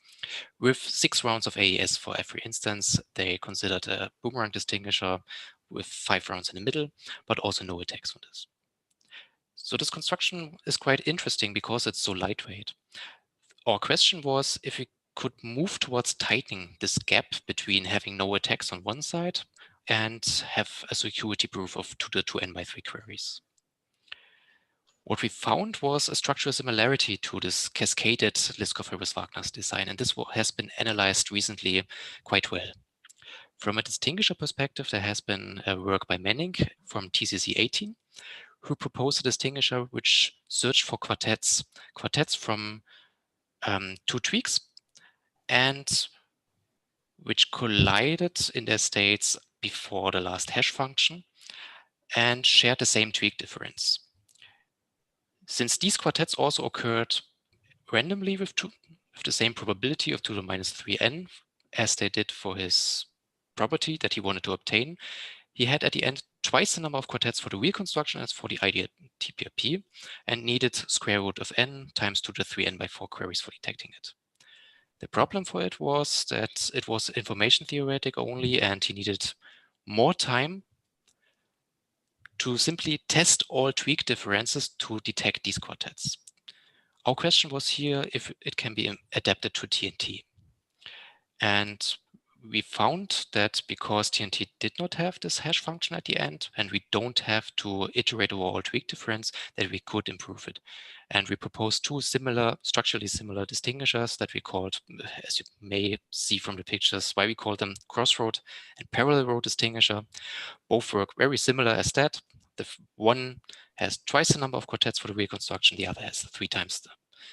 with 6 rounds of AES for every instance. They considered a boomerang distinguisher with 5 rounds in the middle, but also no attacks on this. So this construction is quite interesting because it's so lightweight. Our question was if we could move towards tightening this gap between having no attacks on one side and have a security proof of 2 to 2n by 3 queries. What we found was a structural similarity to this cascaded Liskov-Rivest-Wagner's design, and this has been analyzed recently quite well. From a distinguisher perspective, there has been a work by Manning from TCC 18, who proposed a distinguisher which searched for quartets from 2 tweaks and which collided in their states before the last hash function and shared the same tweak difference. Since these quartets also occurred randomly with the same probability of 2 to the minus 3n as they did for his property that he wanted to obtain, he had at the end twice the number of quartets for the real construction as for the ideal TPRP and needed square root of n times 2 to the 3n by 4 queries for detecting it. The problem for it was that it was information theoretic only and he needed more time to simply test all tweak differences to detect these quartets. Our question was here if it can be adapted to TNT. And we found that because TNT did not have this hash function at the end, and we don't have to iterate over all tweak difference, that we could improve it. And we proposed 2 structurally similar distinguishers that we called, as you may see from the pictures, why we call them crossroad and parallel road distinguisher. Both work very similar as that. The one has twice the number of quartets for the real construction, the other has 3 times the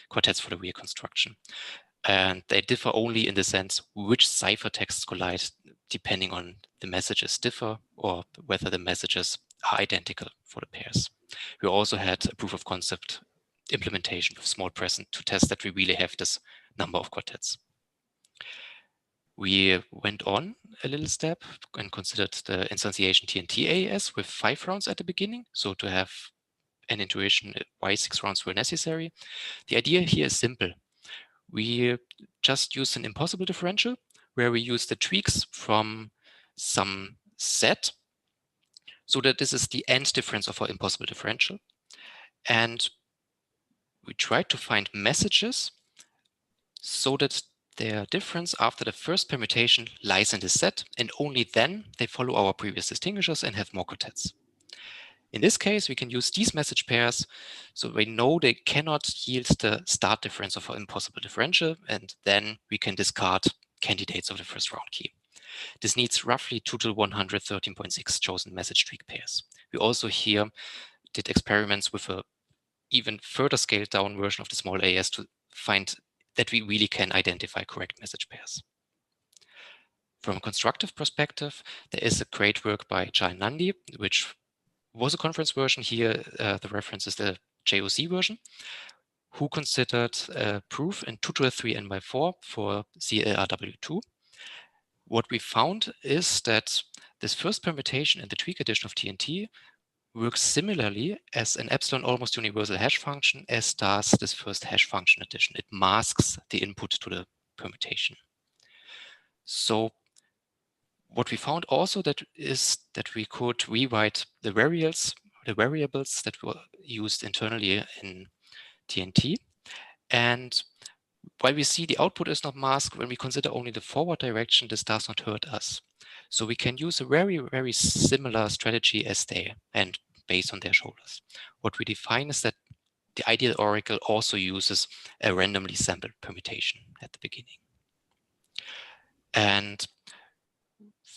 quartets for the real construction. And they differ only in the sense which ciphertexts collide depending on the messages differ or whether the messages are identical for the pairs. We also had a proof of concept implementation with small present to test that we really have this number of quartets. We went on a little step and considered the instantiation TNT AES with 5 rounds at the beginning. So to have an intuition why 6 rounds were necessary. The idea here is simple. We just use an impossible differential where we use the tweaks from some set so that this is the end difference of our impossible differential. And we try to find messages so that their difference after the first permutation lies in this set, and only then they follow our previous distinguishers and have more quartets. In this case, we can use these message pairs, so we know they cannot yield the start difference of our impossible differential, and then we can discard candidates of the first round key. This needs roughly 2 to the 113.6 chosen message tweak pairs. We also here did experiments with a even further scaled down version of the small AS to find that we really can identify correct message pairs. From a constructive perspective, there is a great work by Jai Nandi, which was a conference version. Here, the reference is the JOC version, who considered a proof in 2 to the 3n by 4 for CLRW2. What we found is that this first permutation in the tweak addition of TNT works similarly as an epsilon almost universal hash function as does this first hash function addition. It masks the input to the permutation. So what we found also is that we could rewrite the variables that were used internally in TNT. And while we see the output is not masked, when we consider only the forward direction, this does not hurt us. So we can use a very, very similar strategy as they, and based on their shoulders. What we define is that the ideal oracle also uses a randomly sampled permutation at the beginning. And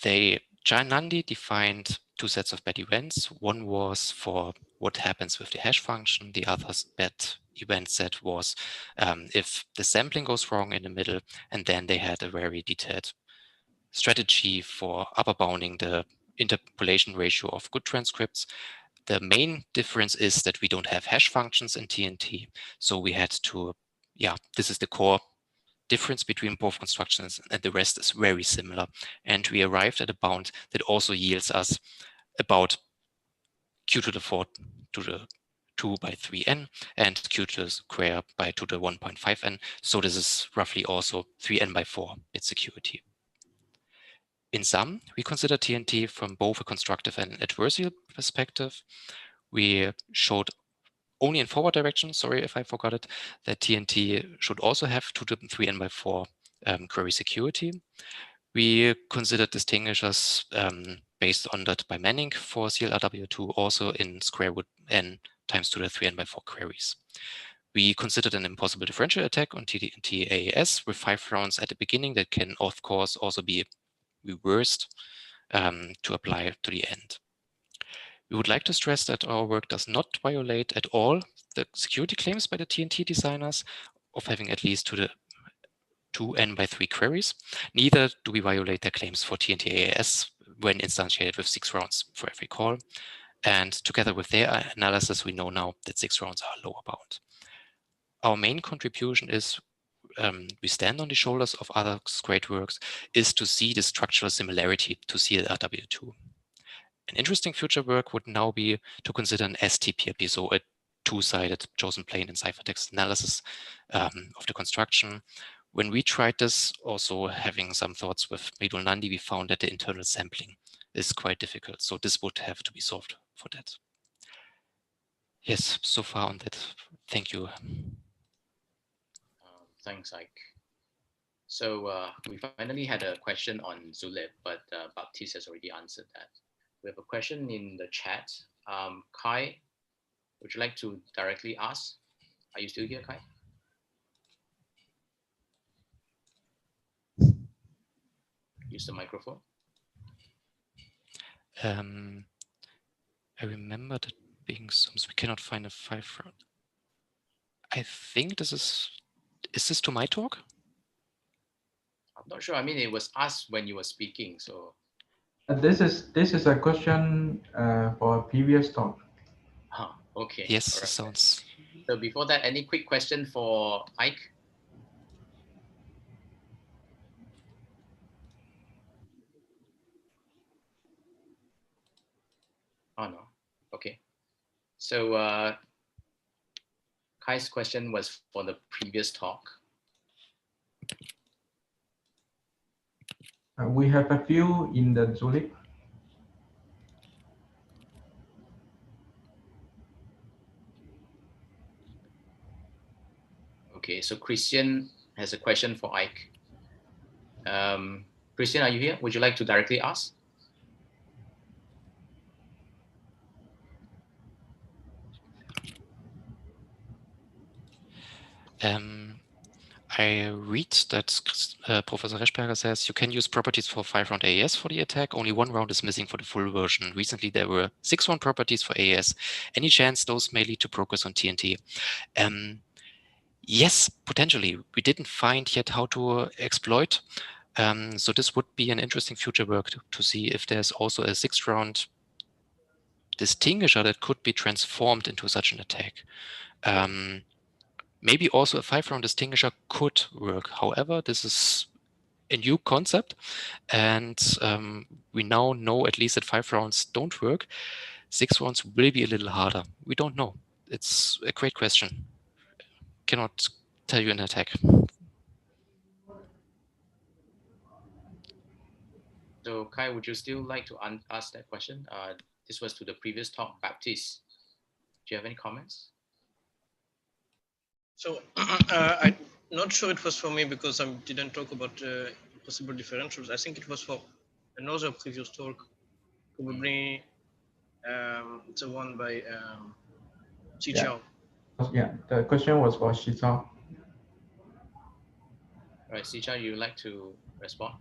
Jai Nandi defined two sets of bad events. One was for what happens with the hash function. The other bad event set was if the sampling goes wrong in the middle, and then they had a very detailed strategy for upper bounding the interpolation ratio of good transcripts. The main difference is that we don't have hash functions in TNT. So we had to, this is the core difference between both constructions, and the rest is very similar. And we arrived at a bound that also yields us about q to the 4 to the 2 by 3n and q to the square by 2 to the 1.5n. So this is roughly also 3n by 4 bit security. In sum, we consider TNT from both a constructive and adversarial perspective. We showed only in forward direction, sorry if I forgot it, that TNT should also have 2 to the 3n by 4 query security. We considered distinguishers based on that by Manning for CLRW2 also in square root n times 2 to the 3n by 4 queries. We considered an impossible differential attack on TNT AAS with 5 rounds at the beginning that can, of course, also be reversed to apply to the end. We would like to stress that our work does not violate at all the security claims by the TNT designers of having at least 2 to the 2n by 3 queries. Neither do we violate their claims for TNT AAS when instantiated with 6 rounds for every call. And together with their analysis, we know now that 6 rounds are a lower bound. Our main contribution is we stand on the shoulders of other great works, is to see the structural similarity to CLRW2. An interesting future work would now be to consider an STPLP, so a two-sided chosen plane and ciphertext analysis of the construction. When we tried this, also having some thoughts with Mridul Nandi, we found that the internal sampling is quite difficult. So this would have to be solved for that. Yes, so far on that. Thank you. Thanks, Ike. So we finally had a question on Zulip, but Baptiste has already answered that. We have a question in the chat. Kai, would you like to directly ask? Are you still here, Kai? Use the microphone. I remember that being some, we cannot find a 5 round. I think this is this to my talk? I'm not sure. I mean, it was asked when you were speaking, so. This is a question for a previous talk. Okay. Yes, right. Sounds. So before that, any quick question for Ike? Oh no. Okay. So Kai's question was for the previous talk. We have a few in the Zulip. Okay, so Christian has a question for Ike. Christian, are you here? Would you like to directly ask? I read that Professor Reschberger says you can use properties for 5-round AES for the attack. Only 1 round is missing for the full version. Recently, there were 6-round properties for AES. Any chance those may lead to progress on TNT? Yes, potentially. We didn't find yet how to exploit. So this would be an interesting future work to see if there's also a 6-round distinguisher that could be transformed into such an attack. Maybe also a 5-round distinguisher could work. However, this is a new concept, and we now know at least that 5 rounds don't work. 6 rounds will be a little harder. We don't know. It's a great question. Cannot tell you an attack. So Kai, would you still like to ask that question? This was to the previous talk, Baptiste. Do you have any comments? So I'm not sure it was for me because I didn't talk about possible differentials. I think it was for another previous talk, probably the one by Xichao. Yeah, the question was for Xichao. All right, Xichao, you would like to respond?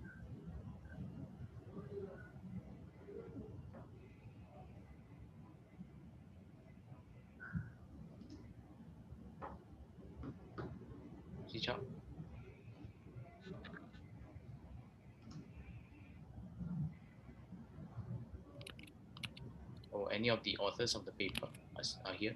Xichao? Or any of the authors of the paper are here?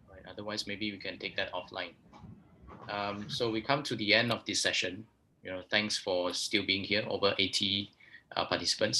Right, otherwise, maybe we can take that offline. So we come to the end of this session. Thanks for still being here, over 80 participants.